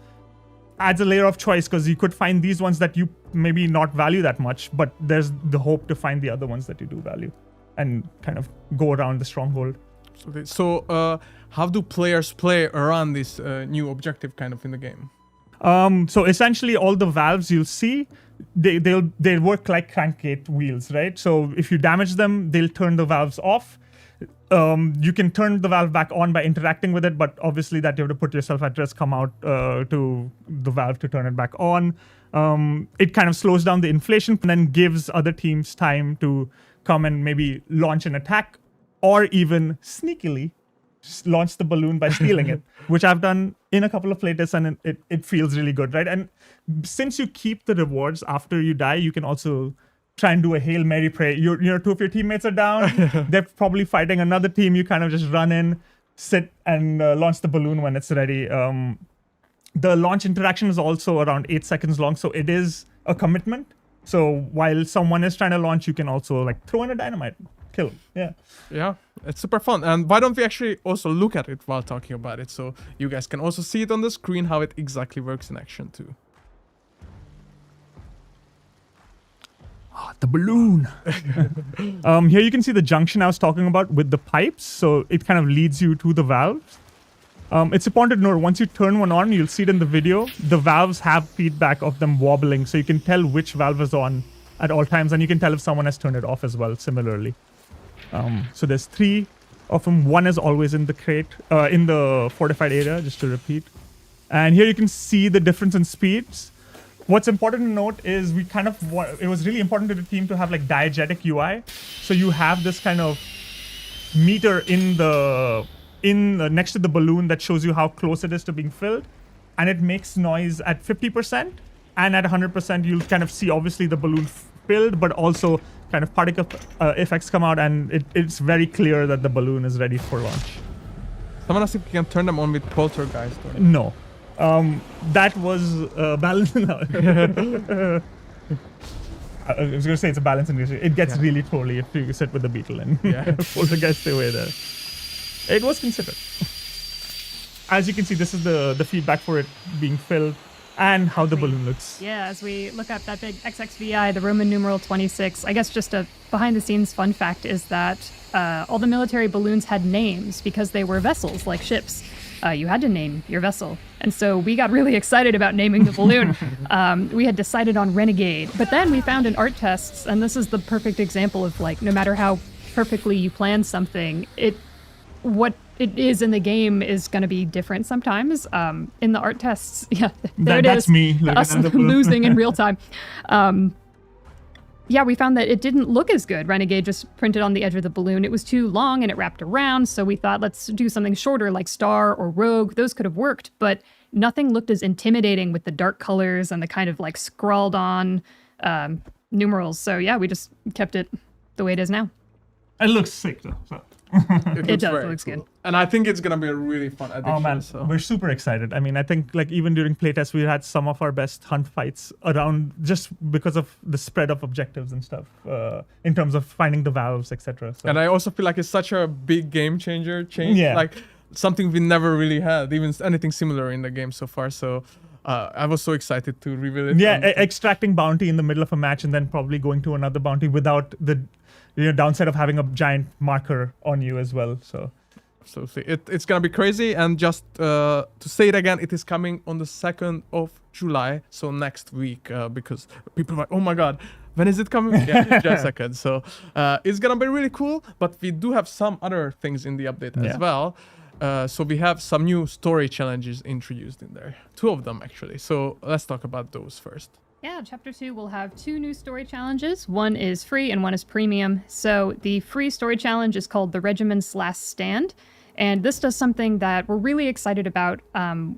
adds a layer of choice because you could find these ones that you maybe not value that much, but there's the hope to find the other ones that you do value and kind of go around the stronghold. So how do players play around this new objective kind of in the game? So essentially all the valves you'll see, they work like crankgate wheels, right? So if you damage them, they'll turn the valves off. You can turn the valve back on by interacting with it, but obviously that you have to put yourself at risk, come out to the valve to turn it back on. It kind of slows down the inflation and then gives other teams time to come and maybe launch an attack or even sneakily launch the balloon by stealing it, which I've done in a couple of playtests, and it feels really good, right? And since you keep the rewards after you die, you can also try and do a Hail Mary pray. Two of your teammates are down. They're probably fighting another team. You kind of just run in, sit, and launch the balloon when it's ready. The launch interaction is also around 8 seconds long, so it is a commitment. So while someone is trying to launch, you can also like throw in a dynamite, kill him. Yeah. Yeah, it's super fun. And why don't we actually also look at it while talking about it, so you guys can also see it on the screen how it exactly works in action too. The balloon. Here you can see the junction I was talking about with the pipes. So it kind of leads you to the valves. It's important to note, once you turn one on, you'll see it in the video, the valves have feedback of them wobbling. So you can tell which valve is on at all times. And you can tell if someone has turned it off as well, similarly. So there's 3 of them. One is always in the crate, in the fortified area, just to repeat. And here you can see the difference in speeds. What's important to note is it was really important to the team to have like diegetic UI. So you have this kind of meter next to the balloon that shows you how close it is to being filled. And it makes noise at 50%. And at 100%, you'll kind of see obviously the balloon filled, but also kind of particle effects come out. And it's very clear that the balloon is ready for launch. Someone asked if you can turn them on with poltergeist. No. That was balance. I was going to say it's a balancing issue. It gets really trolly if you sit with the beetle and poltergeist away there. It was considered. As you can see, this is the feedback for it being filled and how the balloon looks. Yeah, as we look up that big XXVI, the Roman numeral 26, I guess just a behind-the-scenes fun fact is that all the military balloons had names because they were vessels, like ships. You had to name your vessel. And so we got really excited about naming the balloon. We had decided on Renegade. But then we found in art tests, and this is the perfect example of like, no matter how perfectly you plan something, what it is in the game is going to be different sometimes. In the art tests, That's me. Us losing in real time. Yeah, we found that it didn't look as good. Renegade just printed on the edge of the balloon. It was too long and it wrapped around, so we thought let's do something shorter like Star or Rogue. Those could have worked, but nothing looked as intimidating with the dark colors and the kind of like scrawled on numerals. So yeah, we just kept it the way it is now. It looks sick though. So. It looks good. And I think it's going to be a really fun addition. Oh man, we're super excited. I mean, I think like even during playtest, we had some of our best hunt fights around just because of the spread of objectives and stuff in terms of finding the valves, etc. So. And I also feel like it's such a big game changer change. Yeah. Like something we never really had, even anything similar in the game so far. So I was so excited to reveal it. Yeah, extracting bounty in the middle of a match and then probably going to another bounty without the downside of having a giant marker on you as well. So it's gonna be crazy. And just to say it again, it is coming on the 2nd of July, so next week, because people are like, oh my god, when is it coming? Yeah, just a second. So it's gonna be really cool, but we do have some other things in the update as well. So we have some new story challenges introduced in there, 2 of them actually. So let's talk about those first. Yeah, Chapter 2 will have 2 new story challenges. One is free and one is premium. So the free story challenge is called The Regiment's Last Stand. And this does something that we're really excited about.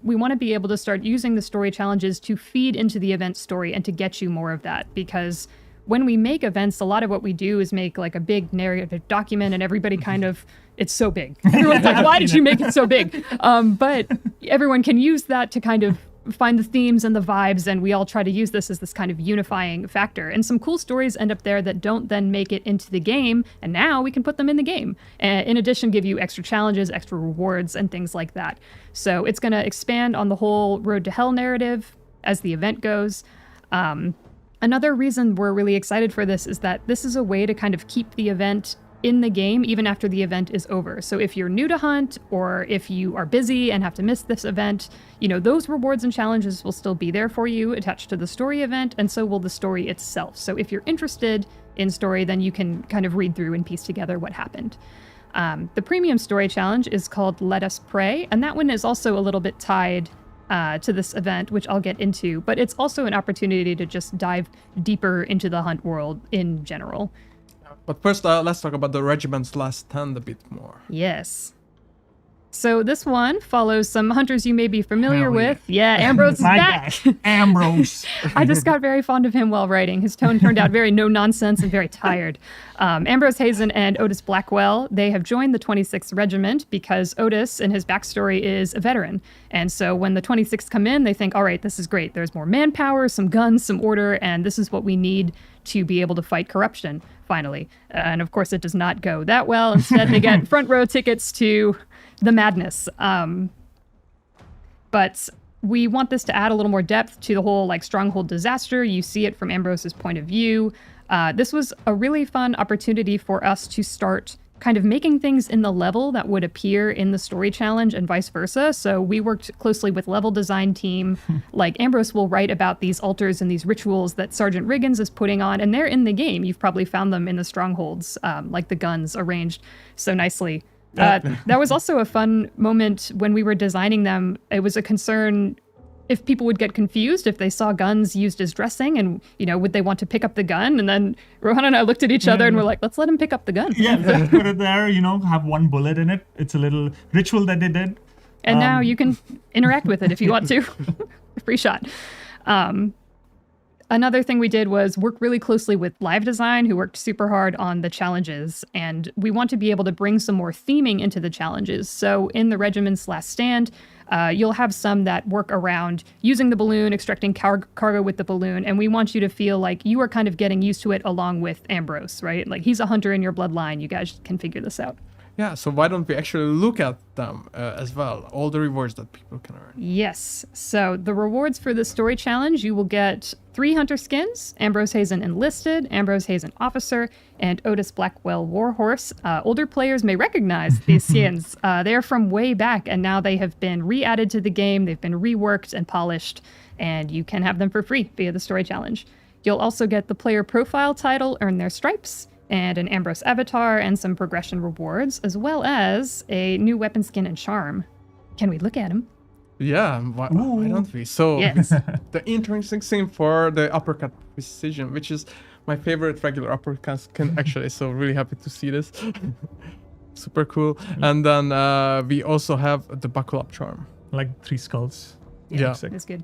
We want to be able to start using the story challenges to feed into the event story and to get you more of that. Because when we make events, a lot of what we do is make like a big narrative document and everybody kind of, it's so big. Everyone's like, why did you make it so big? But everyone can use that to kind of find the themes and the vibes, and we all try to use this as this kind of unifying factor. And some cool stories end up there that don't then make it into the game, and now we can put them in the game. In addition, give you extra challenges, extra rewards, and things like that. So it's going to expand on the whole Road to Hell narrative as the event goes. Another reason we're really excited for this is that this is a way to kind of keep the event in the game even after the event is over. So if you're new to Hunt, or if you are busy and have to miss this event, those rewards and challenges will still be there for you attached to the story event, and so will the story itself. So if you're interested in story, then you can kind of read through and piece together what happened. The premium story challenge is called Let Us Pray, and that one is also a little bit tied to this event, which I'll get into, but it's also an opportunity to just dive deeper into the Hunt world in general. But first, let's talk about the Regiment's Last Stand a bit more. Yes. So this one follows some hunters you may be familiar Hell with. Yeah, Ambrose is My back. guy, Ambrose. I just got very fond of him while writing. His tone turned out very no nonsense and very tired. Ambrose Hazen and Otis Blackwell, they have joined the 26th Regiment because Otis, in his backstory, is a veteran. And so when the 26th come in, they think, all right, this is great. There's more manpower, some guns, some order, and this is what we need to be able to fight corruption, finally. And of course, it does not go that well. Instead, they get front row tickets to the madness. But we want this to add a little more depth to the whole like stronghold disaster. You see it from Ambrose's point of view. This was a really fun opportunity for us to start kind of making things in the level that would appear in the story challenge and vice versa. So we worked closely with level design team. Like Ambrose will write about these altars and these rituals that Sergeant Riggins is putting on, and they're in the game. You've probably found them in the strongholds, like the guns arranged so nicely. That was also a fun moment when we were designing them. It was a concern if people would get confused if they saw guns used as dressing, and would they want to pick up the gun? And then Rohan and I looked at each other and we're like, let's let him pick up the gun. Yeah, just put it there, have one bullet in it. It's a little ritual that they did. And now you can interact with it if you want to. Free shot. Another thing we did was work really closely with live design, who worked super hard on the challenges. And we want to be able to bring some more theming into the challenges. So in the Regiment's Last Stand, you'll have some that work around using the balloon, extracting cargo with the balloon. And we want you to feel like you are kind of getting used to it along with Ambrose, right? Like he's a hunter in your bloodline. You guys can figure this out. Yeah, so why don't we actually look at them as well, all the rewards that people can earn? Yes. So the rewards for the story challenge, you will get 3 hunter skins, Ambrose Hazen Enlisted, Ambrose Hazen Officer, and Otis Blackwell Warhorse. Older players may recognize these skins. They are from way back, and now they have been re-added to the game. They've been reworked and polished, and you can have them for free via the story challenge. You'll also get the player profile title, Earn Their Stripes, and an Ambrose avatar and some progression rewards, as well as a new weapon skin and charm. Can we look at him? Yeah, why don't we? So, Yes. the interesting thing for the uppercut precision, which is my favorite regular uppercut skin, actually, so really happy to see this. Super cool. And then we also have the buckle up charm. Like 3 skulls. Yeah. That's good.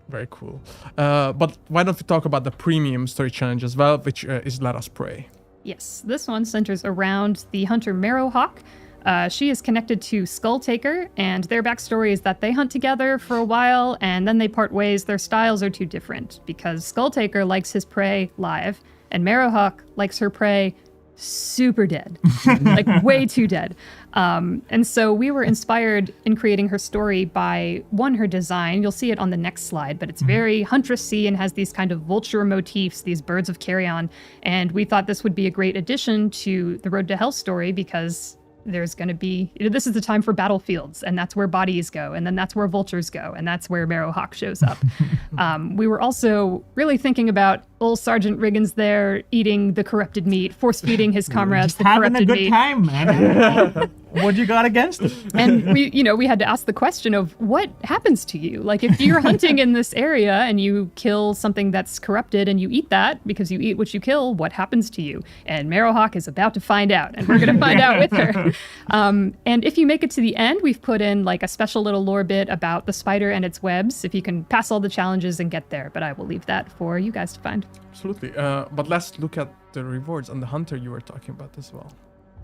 Very cool. But why don't we talk about the premium story challenge as well, which is Let Us Pray. Yes, this one centers around the hunter Marrowhawk. She is connected to Skulltaker, and their backstory is that they hunt together for a while, and then they part ways. Their styles are too different, because Skulltaker likes his prey live, and Marrowhawk likes her prey super dead, like way too dead. And so we were inspired in creating her story by, one, her design. You'll see it on the next slide, but it's very huntress-y and has these kind of vulture motifs, these birds of carrion. And we thought this would be a great addition to the Road to Hell story because there's going to be, this is the time for battlefields, and that's where bodies go, and then that's where vultures go, and that's where Marrowhawk shows up. We were also really thinking about old Sergeant Riggins there eating the corrupted meat, force-feeding his comrades the Having a corrupted good meat. time, man. What you got against it? And we had to ask the question of what happens to you? Like if you're hunting in this area and you kill something that's corrupted and you eat that because you eat what you kill, what happens to you? And Marrowhawk is about to find out, and we're going to find out with her. And if you make it to the end, we've put in like a special little lore bit about the spider and its webs, if you can pass all the challenges and get there. But I will leave that for you guys to find. Absolutely. But let's look at the rewards and the hunter you were talking about as well.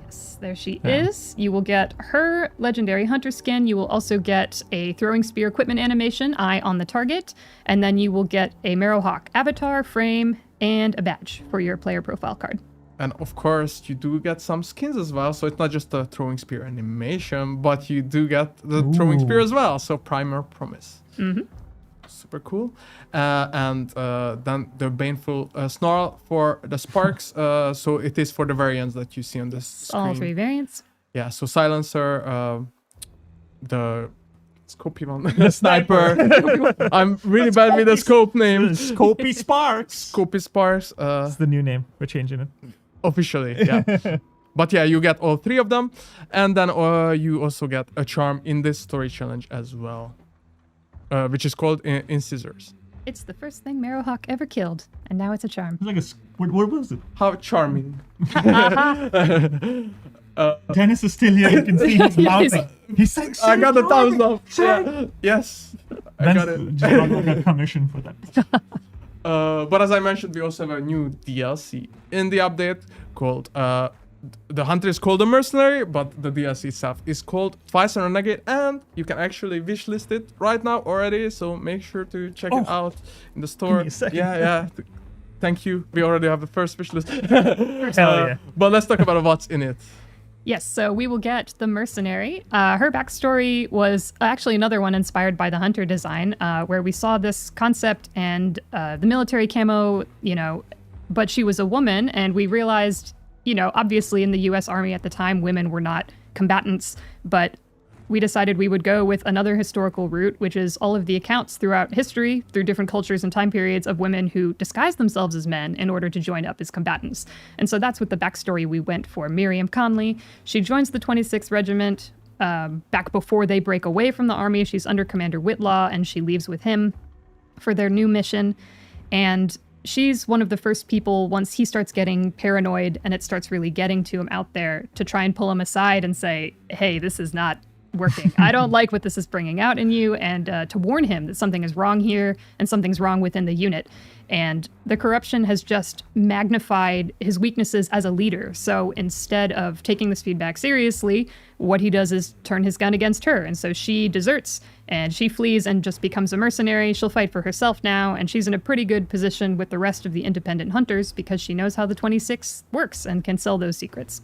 Yes, there she is. You will get her legendary hunter skin. You will also get a throwing spear equipment animation, eye on the target. And then you will get a Marrowhawk avatar, frame, and a badge for your player profile card. And of course, you do get some skins as well. So it's not just the throwing spear animation, but you do get the throwing spear as well. So Primer Promise. Mm-hmm. Super cool. And then the Baneful Snarl for the sparks. So it is for the variants that you see on this screen. All 3 variants. Yeah, so Silencer, the Scopey one, the Sniper. I'm really bad with the scope name. Scopey Sparks. Scopey Sparks. It's the new name. We're changing it. Officially, yeah. But yeah, you get all 3 of them. And then you also get a charm in this story challenge as well, which is called Incisors. It's the first thing Marrowhawk ever killed, and now it's a charm. It's like what was it? How charming. Dennis is still here. You can see his mouth. He said, I got the thumbs up. Yeah. Yes, I got it. Just not got permission for that. But as I mentioned, we also have a new DLC in the update called the hunter is called the mercenary, but the DLC itself is called Twice and Renegade, and you can actually wishlist it right now already. So make sure to check it out in the store. Give me a second. Yeah. Thank you. We already have the first wishlist. Hell yeah. But let's talk about what's in it. Yes, so we will get the mercenary. Her backstory was actually another one inspired by the hunter design, where we saw this concept and the military camo, but she was a woman, and we realized, obviously in the US Army at the time, women were not combatants, but we decided we would go with another historical route, which is all of the accounts throughout history, through different cultures and time periods of women who disguise themselves as men in order to join up as combatants. And so that's what the backstory we went for. Miriam Conley, she joins the 26th Regiment back before they break away from the army. She's under Commander Whitlaw, and she leaves with him for their new mission. And she's one of the first people, once he starts getting paranoid and it starts really getting to him out there, to try and pull him aside and say, hey, this is not working. I don't like what this is bringing out in you, and to warn him that something is wrong here and something's wrong within the unit. And the corruption has just magnified his weaknesses as a leader. So instead of taking this feedback seriously, what he does is turn his gun against her. And so she deserts and she flees and just becomes a mercenary. She'll fight for herself now, and she's in a pretty good position with the rest of the independent hunters because she knows how the 26 works and can sell those secrets.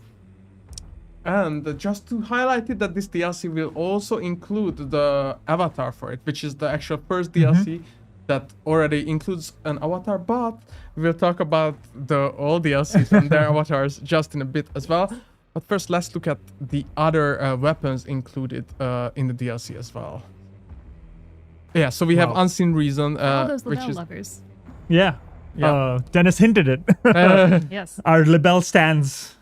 And just to highlight it, that this DLC will also include the avatar for it, which is the actual first DLC that already includes an avatar, but we'll talk about all DLCs and their avatars just in a bit as well. But first, let's look at the other weapons included in the DLC as well. Yeah, so we have Unseen Reason, All those which Lebel is... lovers. Yeah. Dennis hinted it. Yes. Our Lebel stands.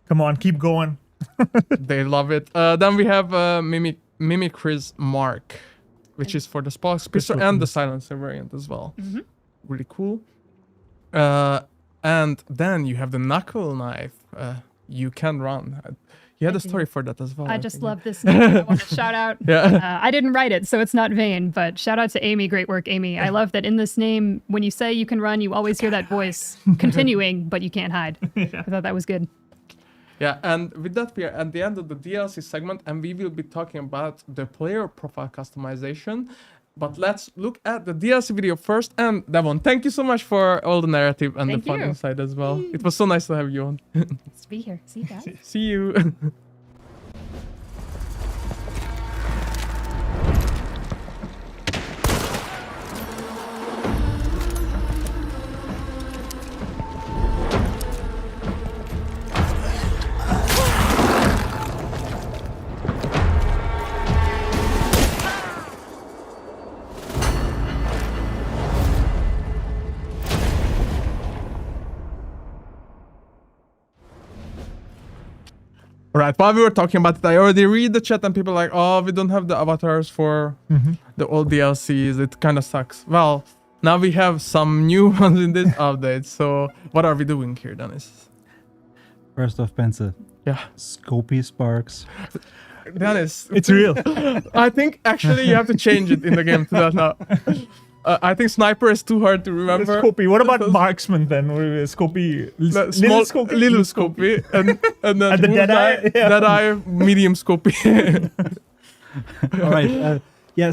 Come on, keep going. They love it. Then we have Mimicry's Mark, which is for the Sparks pistol and the Silencer variant as well. Really cool. And then you have the Knuckle Knife. You can run. You had a story for that as well. I just love this name. I want to shout out. I didn't write it, so it's not vain, but shout out to Amy. Great work, Amy. I love that in this name, when you say you can run, you always hear that voice continuing, but you can't hide. I thought that was good. Yeah, and with that, we are at the end of the DLC segment, and we will be talking about the player profile customization. But let's look at the DLC video first. And Devon, thank you so much for all the narrative and Thank the fun you. inside as well. It was so nice to have you on. Let's be here. See you guys. See you. Right, while we were talking about it, I already read the chat and people are like, oh, we don't have the avatars for the old DLCs. It kind of sucks. Well, now we have some new ones in this update. So what are we doing here, Dennis? First off, Benze. Yeah. Scopy Sparks. Dennis. It's real. I think actually you have to change it in the game to that now. I think Sniper is too hard to remember. Scopy. What about Marksman then? Scopy. Little Scopy. And then the Deadeye? Yeah. Deadeye, medium Scopy. All right.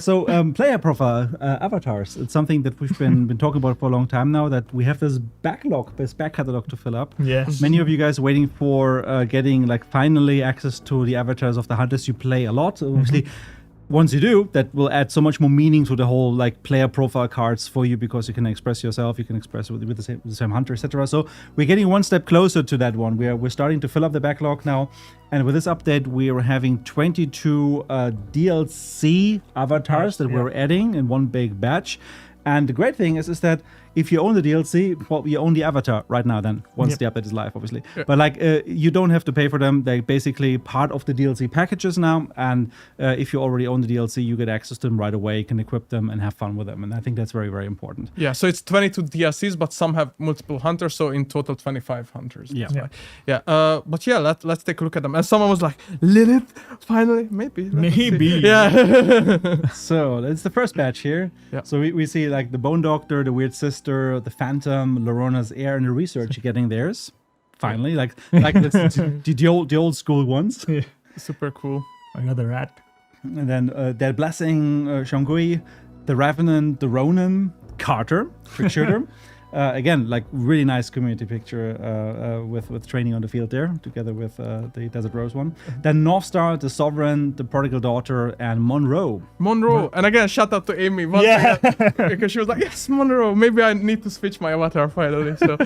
So player profile avatars. It's something that we've been talking about for a long time now. That we have this back catalog to fill up. Yes. Many of you guys waiting for getting finally access to the avatars of the hunters you play a lot. Obviously, once you do, that will add so much more meaning to the whole player profile cards for you, because you can express yourself, you can express with the same hunter, etc. So we're getting one step closer to that one. We're starting to fill up the backlog now, and with this update, we are having 22 DLC avatars that we're adding in one big batch. And the great thing is that if you own the DLC, well, you own the avatar right now. Then once the update is live, obviously. But like, you don't have to pay for them. They're basically part of the DLC packages now. And if you already own the DLC, you get access to them right away. You can equip them and have fun with them. And I think that's very, very important. Yeah, so it's 22 DLCs, but some have multiple hunters, so in total 25 hunters. Yeah. But yeah, let's take a look at them. And someone was like, Lilith, finally, maybe. Let's see. Maybe. Yeah. So that's the first batch here. Yeah. So we see like the Bone Doctor, the Weird Sister, the Phantom, Lorona's Heir, and the Researcher getting theirs. Finally, like that's the old school ones. Yeah. Super cool. Another rat. And then Dead Blessing, Shangui, the Revenant, the Ronin, Carter, Trick Shooter. Again, like really nice community picture with training on the field there, together with the Desert Rose one. Then Northstar, the Sovereign, the Prodigal Daughter, and Monroe. And again, shout out to Amy once again, because she was like, yes, Monroe. Maybe I need to switch my avatar finally. So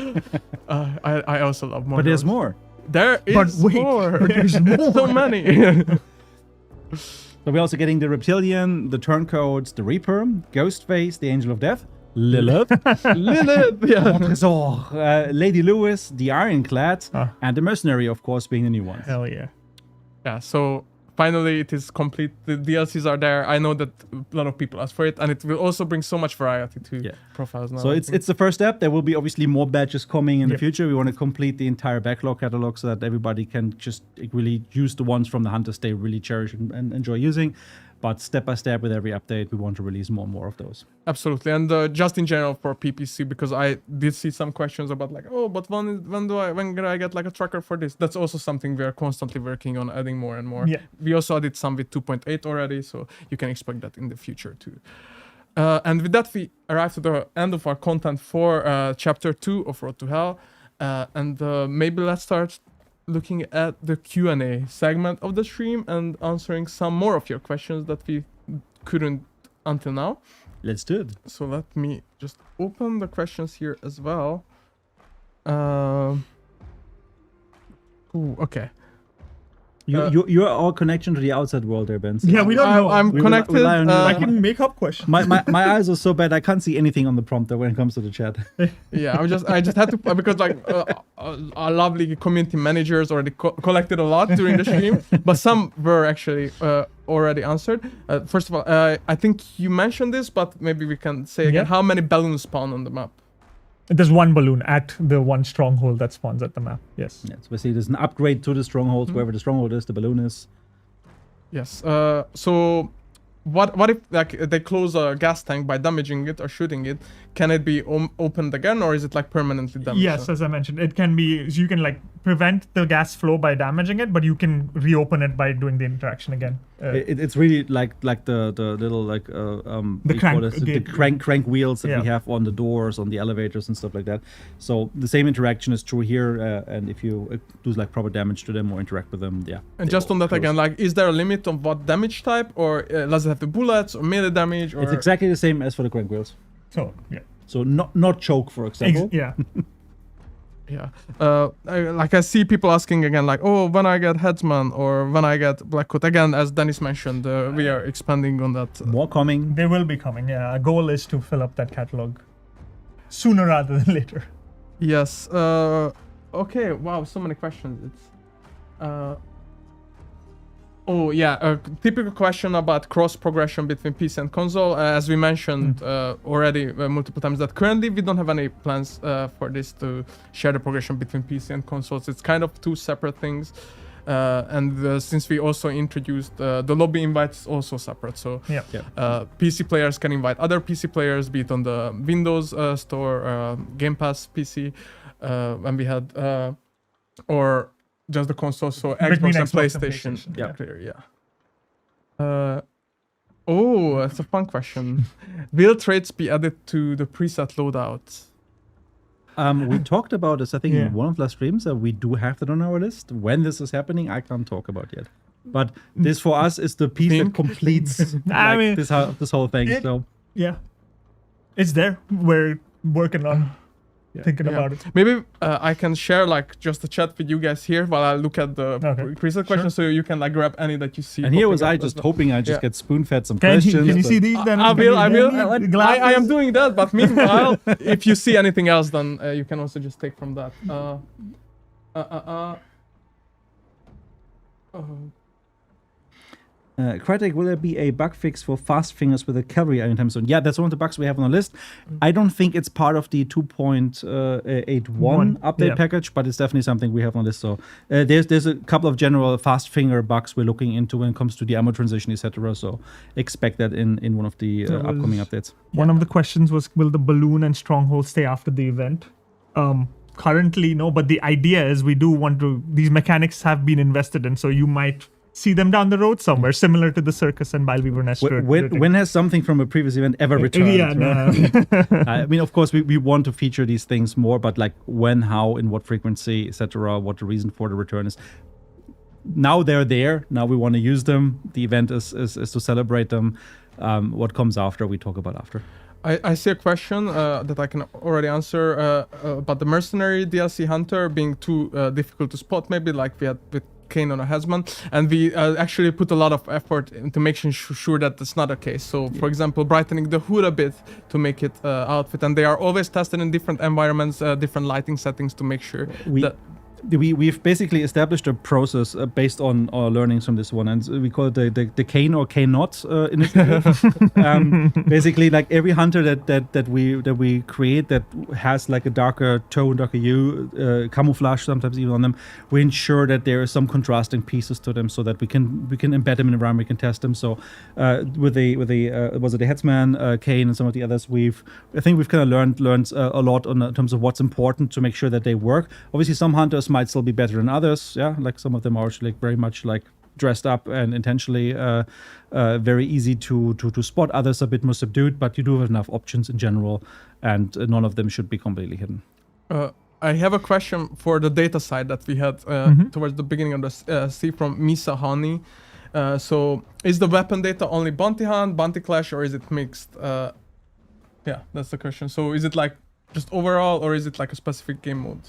I also love Monroe. But there's more. There is more. There's more. So many. So we're also getting the Reptilian, the Turncoats, the Reaper, Ghostface, the Angel of Death, Lilith, Yeah. Lady Lewis, the Ironclad, and the Mercenary, of course, being the new one. Hell yeah. Yeah, so finally it is complete. The DLCs are there. I know that a lot of people ask for it, and it will also bring so much variety to profiles now. So it's the first step. There will be obviously more badges coming in the future. We want to complete the entire backlog catalog so that everybody can just really use the ones from the hunters they really cherish and enjoy using. But step by step, with every update, we want to release more and more of those. Absolutely, and just in general for PPC, because I did see some questions about like, oh, but when can I get like a tracker for this? That's also something we are constantly working on, adding more and more. Yeah. We also added some with 2.8 already, so you can expect that in the future too. And with that, we arrive to the end of our content for Chapter 2 of Road to Hell, and maybe let's start looking at the Q&A segment of the stream and answering some more of your questions that we couldn't until now. Let's do it. So let me just open the questions here as well. Okay. You're our connection to the outside world there, Ben. So Yeah, we don't know. I'm We connected. rely on you. I can make up questions. my eyes are so bad I can't see anything on the prompter when it comes to the chat. Yeah, I just had to, because like our lovely community managers already collected a lot during the stream, but some were actually already answered. First of all, I think you mentioned this, but maybe we can say again, how many balloons spawn on the map? There's one balloon at the one stronghold that spawns at the map. Yes. Yes, we see there's an upgrade to the stronghold. Wherever the stronghold is, the balloon is. Yes. So what if like they close a gas tank by damaging it or shooting it? Can it be opened again, or is it like permanently damaged? Yes, as I mentioned, it can be. You can like prevent the gas flow by damaging it, but you can reopen it by doing the interaction again. It's really like the little like the crank wheels that we have on the doors, on the elevators and stuff like that. So the same interaction is true here, and if you do like proper damage to them or interact with them, And just on that again, like, is there a limit of what damage type, or does it have the bullets or melee damage? Or... It's exactly the same as for the crank wheels. So yeah. So not choke, for example. Yeah. Yeah. I see people asking again, like, oh, when I get Headsman or when I get Blackcoat. Again, as Dennis mentioned, we are expanding on that. More coming. They will be coming. Yeah. Our goal is to fill up that catalog sooner rather than later. Yes. Okay. Wow. So many questions. It's. Oh yeah, a typical question about cross progression between PC and console. As we mentioned already multiple times, that currently we don't have any plans for this to share the progression between PC and consoles. It's kind of two separate things. And since we also introduced the lobby invites also separate, so PC players can invite other PC players, be it on the Windows Store, Game Pass PC, and we had or just the console, so Xbox and PlayStation. Yeah. Clear, oh, that's a fun question. Will traits be added to the preset loadouts? We talked about this, I think, in one of the last streams. We do have that on our list. When this is happening, I can't talk about yet. But this for us is the piece that completes this whole thing. It's there. We're working on thinking about it. Maybe I can share like just the chat with you guys here while I look at the preset questions, so you can like grab any that you see. And here was popping I up just as well. hoping I just get spoon-fed some Can questions. you see but- these then? I will. I am doing. doing that, but meanwhile, if you see anything else, then you can also just take from that. Crytek, will there be a bug fix for fast fingers with a cavalry anytime soon? Yeah, that's one of the bugs we have on the list. I don't think it's part of the 2.81 update package, but it's definitely something we have on the list. So there's a couple of general fast finger bugs we're looking into when it comes to the ammo transition, etc. So expect that in one of the upcoming updates. One of the questions was, will the balloon and stronghold stay after the event? Currently, no, but the idea is we do want to, these mechanics have been invested in, so you might see them down the road somewhere, similar to the circus and Balweaver Nest. When has something from a previous event ever returned? Yeah, no. I mean, of course, we want to feature these things more, but like when, how, in what frequency, etc., what the reason for the return is. Now they're there. Now we want to use them. The event is to celebrate them. What comes after, we talk about after. I see a question that I can already answer about the mercenary DLC hunter being too difficult to spot, maybe like we had with Kane on a Hezman, and we actually put a lot of effort into making sure that that's not the case. So, for example, brightening the hood a bit to make it outfit, and they are always tested in different environments, different lighting settings to make sure that. We've basically established a process based on our learnings from this one, and we call it the Kane or Kane not initiative. Basically, like every hunter that we create that has like a darker tone, darker hue, camouflage sometimes even on them, we ensure that there are some contrasting pieces to them so that we can embed them in the environment, we can test them. So with the was it the Headsman, Kane, and some of the others, I think we've kind of learned a lot in terms of what's important to make sure that they work. Obviously, some hunters might still be better than others. Yeah, like some of them are actually very much like dressed up and intentionally very easy to spot. Others are a bit more subdued, but you do have enough options in general, and none of them should be completely hidden. I have a question for the data side that we had towards the beginning of the C from Misa Hani. So is the weapon data only bounty hunt, bounty clash, or is it mixed? Yeah, that's the question. So is it like just overall, or is it like a specific game mode?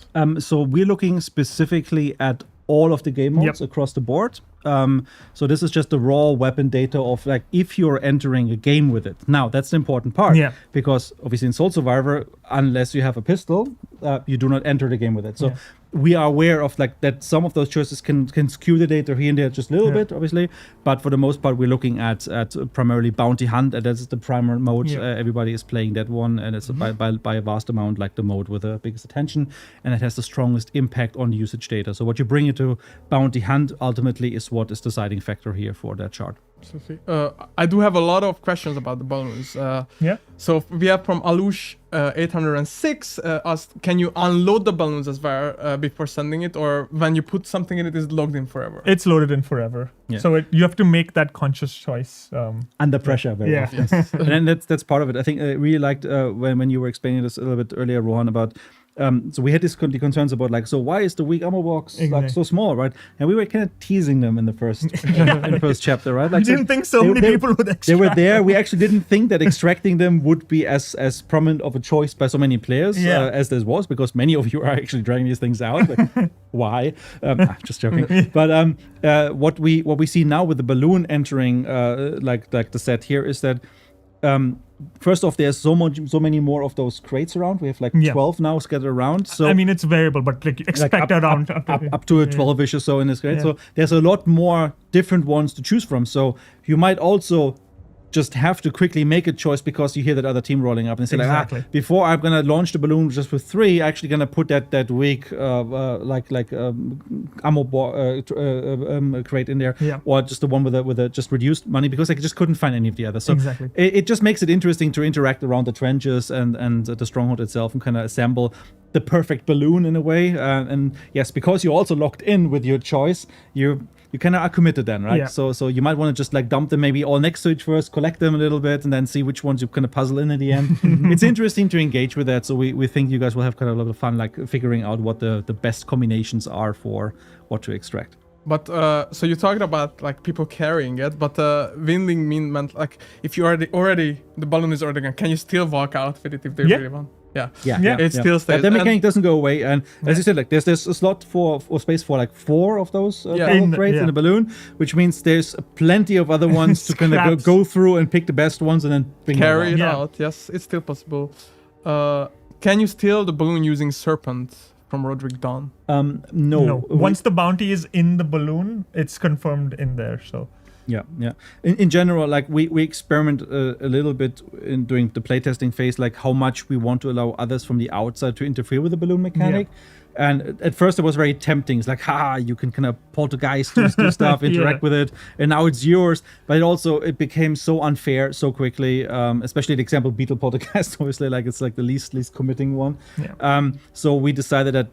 So we're looking specifically at all of the game modes across the board. So this is just the raw weapon data of like if you're entering a game with it. Now that's the important part, because obviously in Soul Survivor, unless you have a pistol, you do not enter the game with it. So we are aware of like that some of those choices can skew the data here and there just a little bit, obviously, but for the most part we're looking at primarily bounty hunt, and that's the primary mode. Everybody is playing that one, and it's by a vast amount like the mode with the biggest attention, and it has the strongest impact on the usage data. So what you bring into bounty hunt ultimately is what is deciding factor here for that chart. I do have a lot of questions about the balloons. So we have from Alush 806 asked, can you unload the balloons as well before sending it, or when you put something in it, is it logged in forever? It's loaded in forever. So you have to make that conscious choice. Under pressure, very often. Yes. And then that's part of it. I think I really liked when you were explaining this a little bit earlier, Rohan, about so we had the concerns about like, so why is the weak ammo box like so small, right? And we were kind of teasing them in the first chapter, right? Like, we didn't think so many people would extract. They were there. We actually didn't think that extracting them would be as prominent of a choice by so many players as this was, because many of you are actually dragging these things out. Like, why? Just joking. But what we see now with the balloon entering like the set here is that. First off, there's so many more of those crates around. We have like 12 now scattered around. So I mean, it's variable, but like expect around up to a 12-ish or so in this crate. So there's a lot more different ones to choose from. So you might also just have to quickly make a choice because you hear that other team rolling up and say like, before I'm gonna launch the balloon just with 3, I'm actually gonna put that weak ammo crate in there, or just the one with a just reduced money, because I just couldn't find any of the others. So it just makes it interesting to interact around the trenches and the stronghold itself and kind of assemble the perfect balloon in a way. And yes, because you're also locked in with your choice, you kind of are committed then, right? So you might want to just like dump them maybe all next to each first, collect them a little bit, and then see which ones you kind of puzzle in at the end. It's interesting to engage with that. So we think you guys will have kind of a lot of fun like figuring out what the best combinations are for what to extract. But so you're talking about like people carrying it, but winning meant like if you already the balloon is already gone, can you still walk out with it if they really want? Yeah, Yeah. it still stays. But the And- mechanic doesn't go away, and as you said, like there's a slot for space for like 4 of those Yeah. cargo crates in Yeah. a balloon, which means there's plenty of other ones to kind of Scraps. go through and pick the best ones and then bring them carry around. it Yeah. out. Yes, it's still possible. Can you steal the balloon using Serpent from Roderick Dawn? No. Once the bounty is in the balloon, it's confirmed in there. So Yeah. In general, like we experiment a little bit in during the playtesting phase, like how much we want to allow others from the outside to interfere with the balloon mechanic. And at first it was very tempting. It's like, you can kind of poltergeist do stuff, interact with it, and now it's yours. But it became so unfair so quickly. Especially the example Beetle Poltergeist, obviously, like it's like the least committing one. Yeah. So we decided that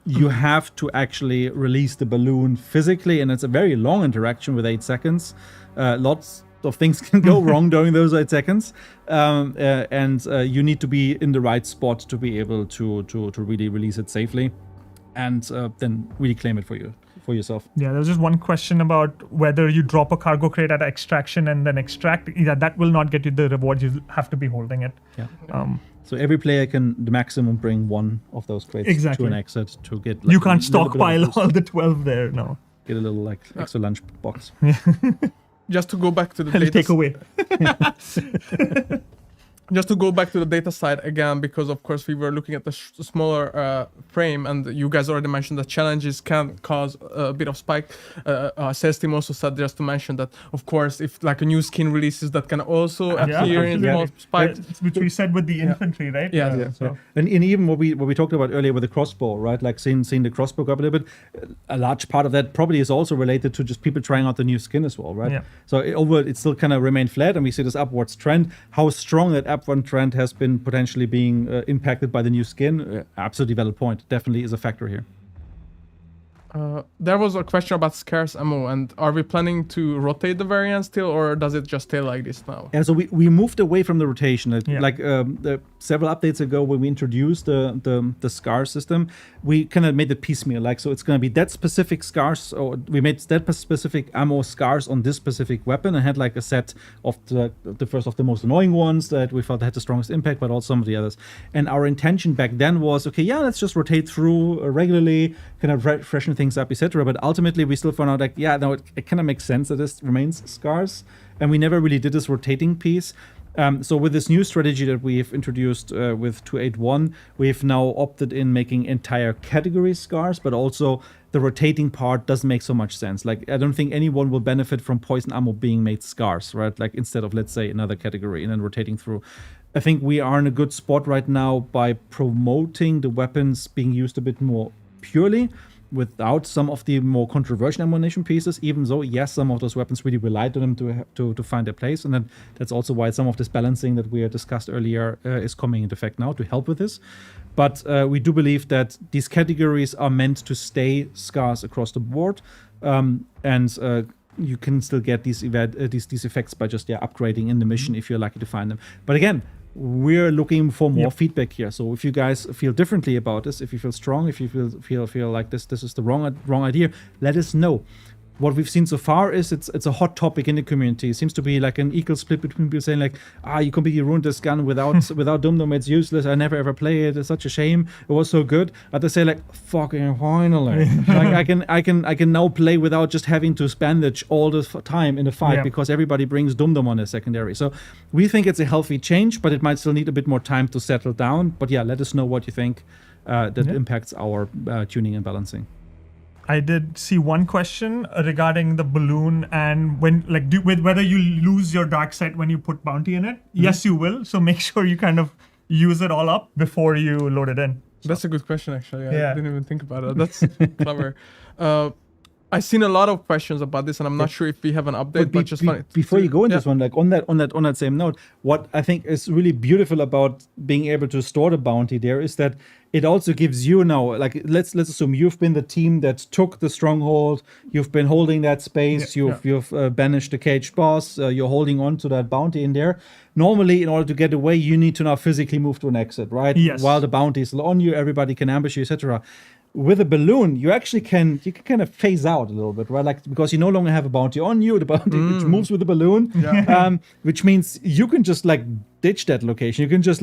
you have to actually release the balloon physically, and it's a very long interaction with 8 seconds. Lots of things can go wrong during those 8 seconds, and you need to be in the right spot to be able to really release it safely, and then really claim it for yourself. yeah, there was just one question about whether you drop a cargo crate at extraction and then extract. Yeah, that will not get you the reward. You have to be holding it. Yeah. So every player can the maximum bring 1 of those crates Exactly. to an exit to get. You like, can't a little bit of a stockpile boost. all the 12 there. No, Get a little like extra lunch box. Just to go back to the I'll data take away. just to go back to the data side again, because of course we were looking at the smaller frame, and you guys already mentioned that challenges can cause a bit of spike. Our sales team also said, just to mention that, of course, if like a new skin releases, that can also appear in absolutely. small spikes. Which we said with the infantry, right? Yeah. So. And even what we talked about earlier with the crossbow, right? Like seeing the crossbow go up a little bit, a large part of that probably is also related to just people trying out the new skin as well, right? Yeah. So it still kind of remained flat, and we see this upwards trend. How strong that upward trend has been potentially being impacted by the new skin, absolutely valid point. Definitely is a factor here. There was a question about scarce ammo, and are we planning to rotate the variant still, or does it just stay like this now? Yeah, so we moved away from the rotation. Yeah. Like several updates ago, when we introduced the scar system, we kind of made it piecemeal. Like, so it's going to be that specific scars, or we made that specific ammo scars on this specific weapon, and had like a set of the first of the most annoying ones that we felt had the strongest impact, but also some of the others. And our intention back then was, okay, yeah, let's just rotate through regularly, kind of freshen things up, etc. But ultimately, we still found out like, yeah, no, it kind of makes sense that this remains scars, and we never really did this rotating piece. So with this new strategy that we've introduced with 281, we've now opted in making entire category scars, but also the rotating part doesn't make so much sense. Like, I don't think anyone will benefit from poison ammo being made scars, right? Like, instead of, let's say, another category and then rotating through. I think we are in a good spot right now by promoting the weapons being used a bit more purely, without some of the more controversial ammunition pieces, even though, yes, some of those weapons really relied on them to find their place. And then that's also why some of this balancing that we discussed earlier is coming into effect now to help with this. But we do believe that these categories are meant to stay scarce across the board. And you can still get these effects by just upgrading in the mission if you're lucky to find them. But again, we're looking for more feedback here. So if you guys feel differently about this, if you feel strong, if you feel like this is the wrong idea, let us know. What we've seen so far is it's a hot topic in the community. It seems to be like an equal split between people saying like, you completely ruined this gun without Dum Dum, it's useless. I never ever play it. It's such a shame. It was so good. But they say like, fucking finally, like I can now play without just having to bandage all the time in a fight because everybody brings Dum Dum on a secondary. So we think it's a healthy change, but it might still need a bit more time to settle down. But yeah, let us know what you think that impacts our tuning and balancing. I did see one question regarding the balloon and when, like, whether you lose your dark sight when you put bounty in it. Mm-hmm. Yes, you will. So make sure you kind of use it all up before you load it in. That's a good question, actually. I didn't even think about it. That's clever. I've seen a lot of questions about this, and I'm not sure if we have an update. But just before you go into this one, like on that same note, what I think is really beautiful about being able to store the bounty there is that it also gives you now, like, let's assume you've been the team that took the stronghold, you've been holding that space, you've banished the caged boss, you're holding on to that bounty in there. Normally, in order to get away, you need to now physically move to an exit, right? Yes. While the bounty is still on you, everybody can ambush you, etc. With a balloon, you actually can kind of phase out a little bit, right? Like, because you no longer have a bounty on you, the bounty which moves with the balloon, which means you can just like ditch that location. You can just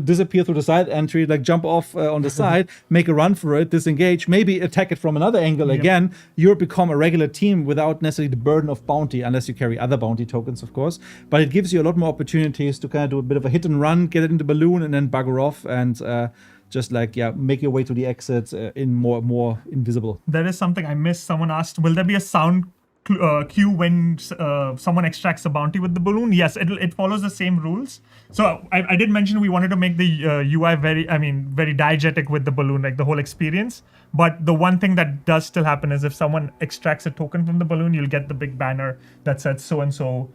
disappear through the side entry, like jump off on the side, make a run for it, disengage, maybe attack it from another angle again. You'll become a regular team without necessarily the burden of bounty, unless you carry other bounty tokens, of course. But it gives you a lot more opportunities to kind of do a bit of a hit and run, get it in the balloon, and then bugger off and just make your way to the exit in more invisible. There is something I missed. Someone asked, will there be a sound cue when someone extracts a bounty with the balloon? Yes, it follows the same rules. So I did mention we wanted to make the UI very diegetic with the balloon, like the whole experience. But the one thing that does still happen is if someone extracts a token from the balloon, you'll get the big banner that says so-and-so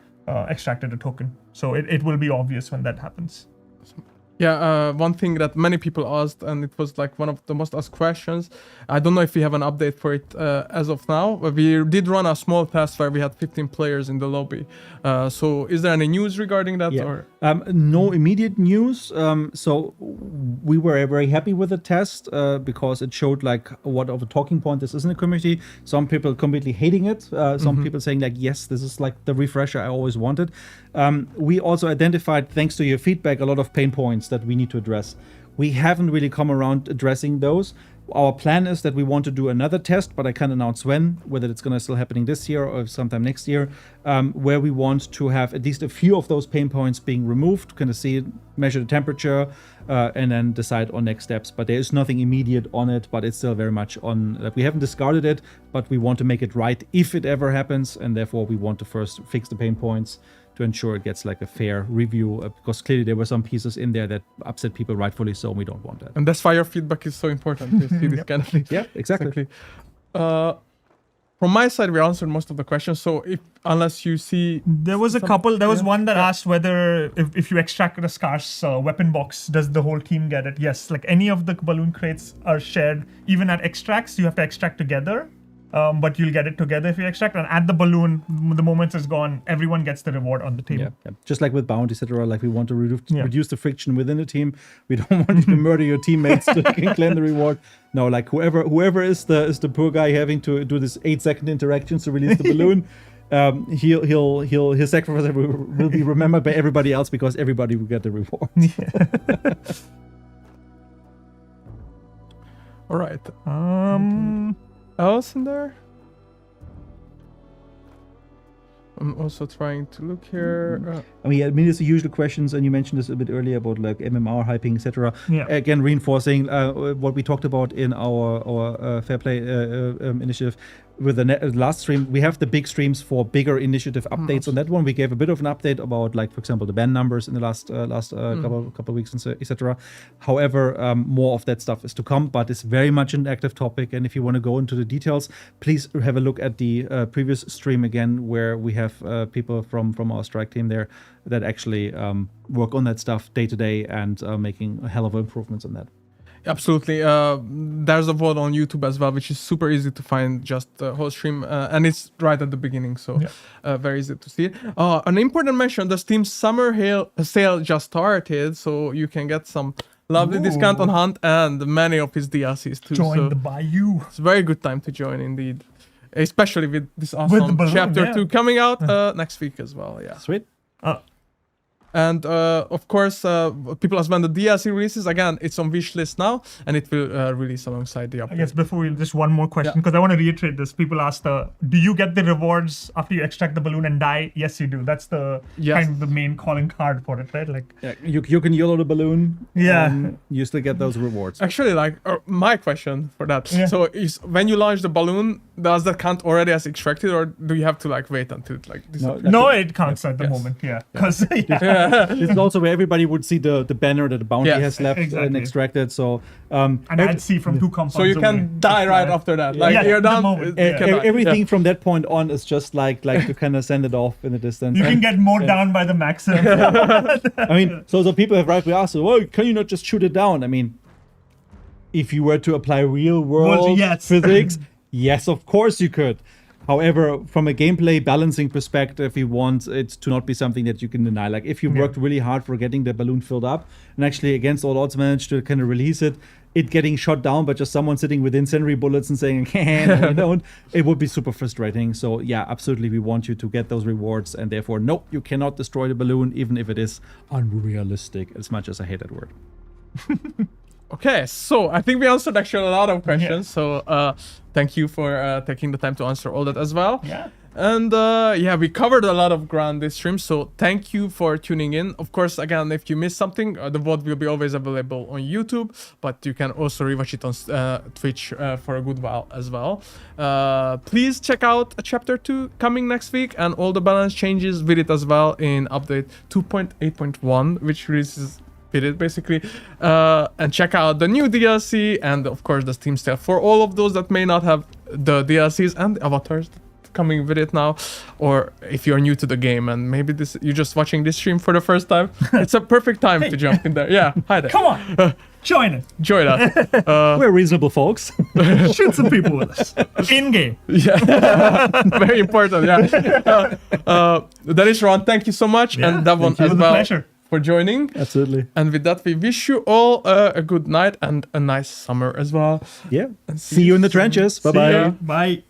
extracted a token. So it will be obvious when that happens. Yeah, one thing that many people asked, and it was like one of the most asked questions. I don't know if we have an update for it as of now. We did run a small test where we had 15 players in the lobby. So is there any news regarding that? Yeah. Or? No immediate news. So we were very happy with the test because it showed like what of a talking point this is in the community. Some people completely hating it. Some people saying like, yes, this is like the refresher I always wanted. We also identified, thanks to your feedback, a lot of pain points that we need to address. We haven't really come around addressing those. Our plan is that we want to do another test, but I can't announce when, whether it's going to still happening this year or sometime next year, where we want to have at least a few of those pain points being removed, kind of see, measure the temperature, and then decide on next steps. But there is nothing immediate on it, but it's still very much on, like, we haven't discarded it, but we want to make it right if it ever happens, and therefore we want to first fix the pain points to ensure it gets like a fair review, because clearly there were some pieces in there that upset people, rightfully so, and we don't want that. And that's why your feedback is so important to see this kind of thing. Yeah, exactly. From my side, we answered most of the questions. So unless you see... There was a couple. There was one that asked whether if you extract a scarce weapon box, does the whole team get it? Yes, like any of the balloon crates are shared. Even at extracts, you have to extract together. But you'll get it together if you extract. And at the balloon, the moment it's gone, everyone gets the reward on the table. Yeah. Just like with bounty, etc. Like we want to reduce the friction within the team. We don't want you to murder your teammates to claim the reward. No, like whoever is the poor guy having to do this 8-second interactions to release the balloon, his sacrifice will be remembered by everybody else because everybody will get the reward. All right. Else in there? I'm also trying to look here. I mean, it's the usual questions, and you mentioned this a bit earlier about like MMR hyping, etc. Yeah. Again, reinforcing what we talked about in our Fair Play initiative. With the last stream, we have the big streams for bigger initiative updates on that one. We gave a bit of an update about, like, for example, the ban numbers in the last couple of weeks, etc. However, more of that stuff is to come, but it's very much an active topic. And if you want to go into the details, please have a look at the previous stream again, where we have people from our strike team there that actually work on that stuff day to day and making a hell of improvements on that. Absolutely. There's a VOD on YouTube as well, which is super easy to find, just the whole stream. And it's right at the beginning, so very easy to see. An important mention, the Steam Summer Sale just started, so you can get some lovely discount on Hunt and many of his DLCs too. Join the Bayou. It's a very good time to join indeed. Especially with this awesome Chapter 2 coming out next week as well. Yeah. Sweet. And of course, people ask when the DLC releases. Again, it's on wish list now, and it will release alongside the update. I guess before we just one more question, because I want to reiterate this. People asked, do you get the rewards after you extract the balloon and die? Yes, you do. That's the kind of the main calling card for it, right? Like, you can yellow the balloon. Yeah. You still get those rewards. Actually, like my question for that. Yeah. So is when you launch the balloon, does that count already as extracted, or do you have to like wait until it like disappears? No, it counts at the moment. Yeah. Because this is also where everybody would see the banner that the bounty has left and extracted. So and I'd see from 2 compounds. So you can die right after that. Like you're done. Everything from that point on is just like to kind of send it off in the distance. You can get mowed down by the maxim. I mean, so people have rightly asked, well, can you not just shoot it down? I mean, if you were to apply real world physics, yes, of course you could. However, from a gameplay balancing perspective, we want it to not be something that you can deny. Like if you worked really hard for getting the balloon filled up and actually against all odds managed to kind of release it, it getting shot down by just someone sitting with incendiary bullets and saying, no, you don't, it would be super frustrating. So yeah, absolutely, we want you to get those rewards, and therefore, no, you cannot destroy the balloon, even if it is unrealistic, as much as I hate that word. Okay, so I think we answered actually a lot of questions. So thank you for taking the time to answer all that as well. Yeah. And yeah, we covered a lot of ground this stream. So thank you for tuning in. Of course, again, if you missed something, the VOD will be always available on YouTube, but you can also rewatch it on Twitch for a good while as well. Please check out Chapter 2 coming next week, and all the balance changes with it as well in update 2.8.1, which releases with it basically. And check out the new DLC and of course the Steam sale for all of those that may not have the DLCs and the avatars coming with it now, or if you're new to the game and maybe you're just watching this stream for the first time, it's a perfect time to jump in there. Yeah, hi there. Come on, join us. Join us. We're reasonable folks. Shoot some people with us in game. Yeah, very important. Yeah. That is Ron. Thank you so much, and that one as well. Pleasure. For joining. Absolutely. And with that, we wish you all a good night and a nice summer as well. Yeah. See you in the trenches. Bye-bye. Bye.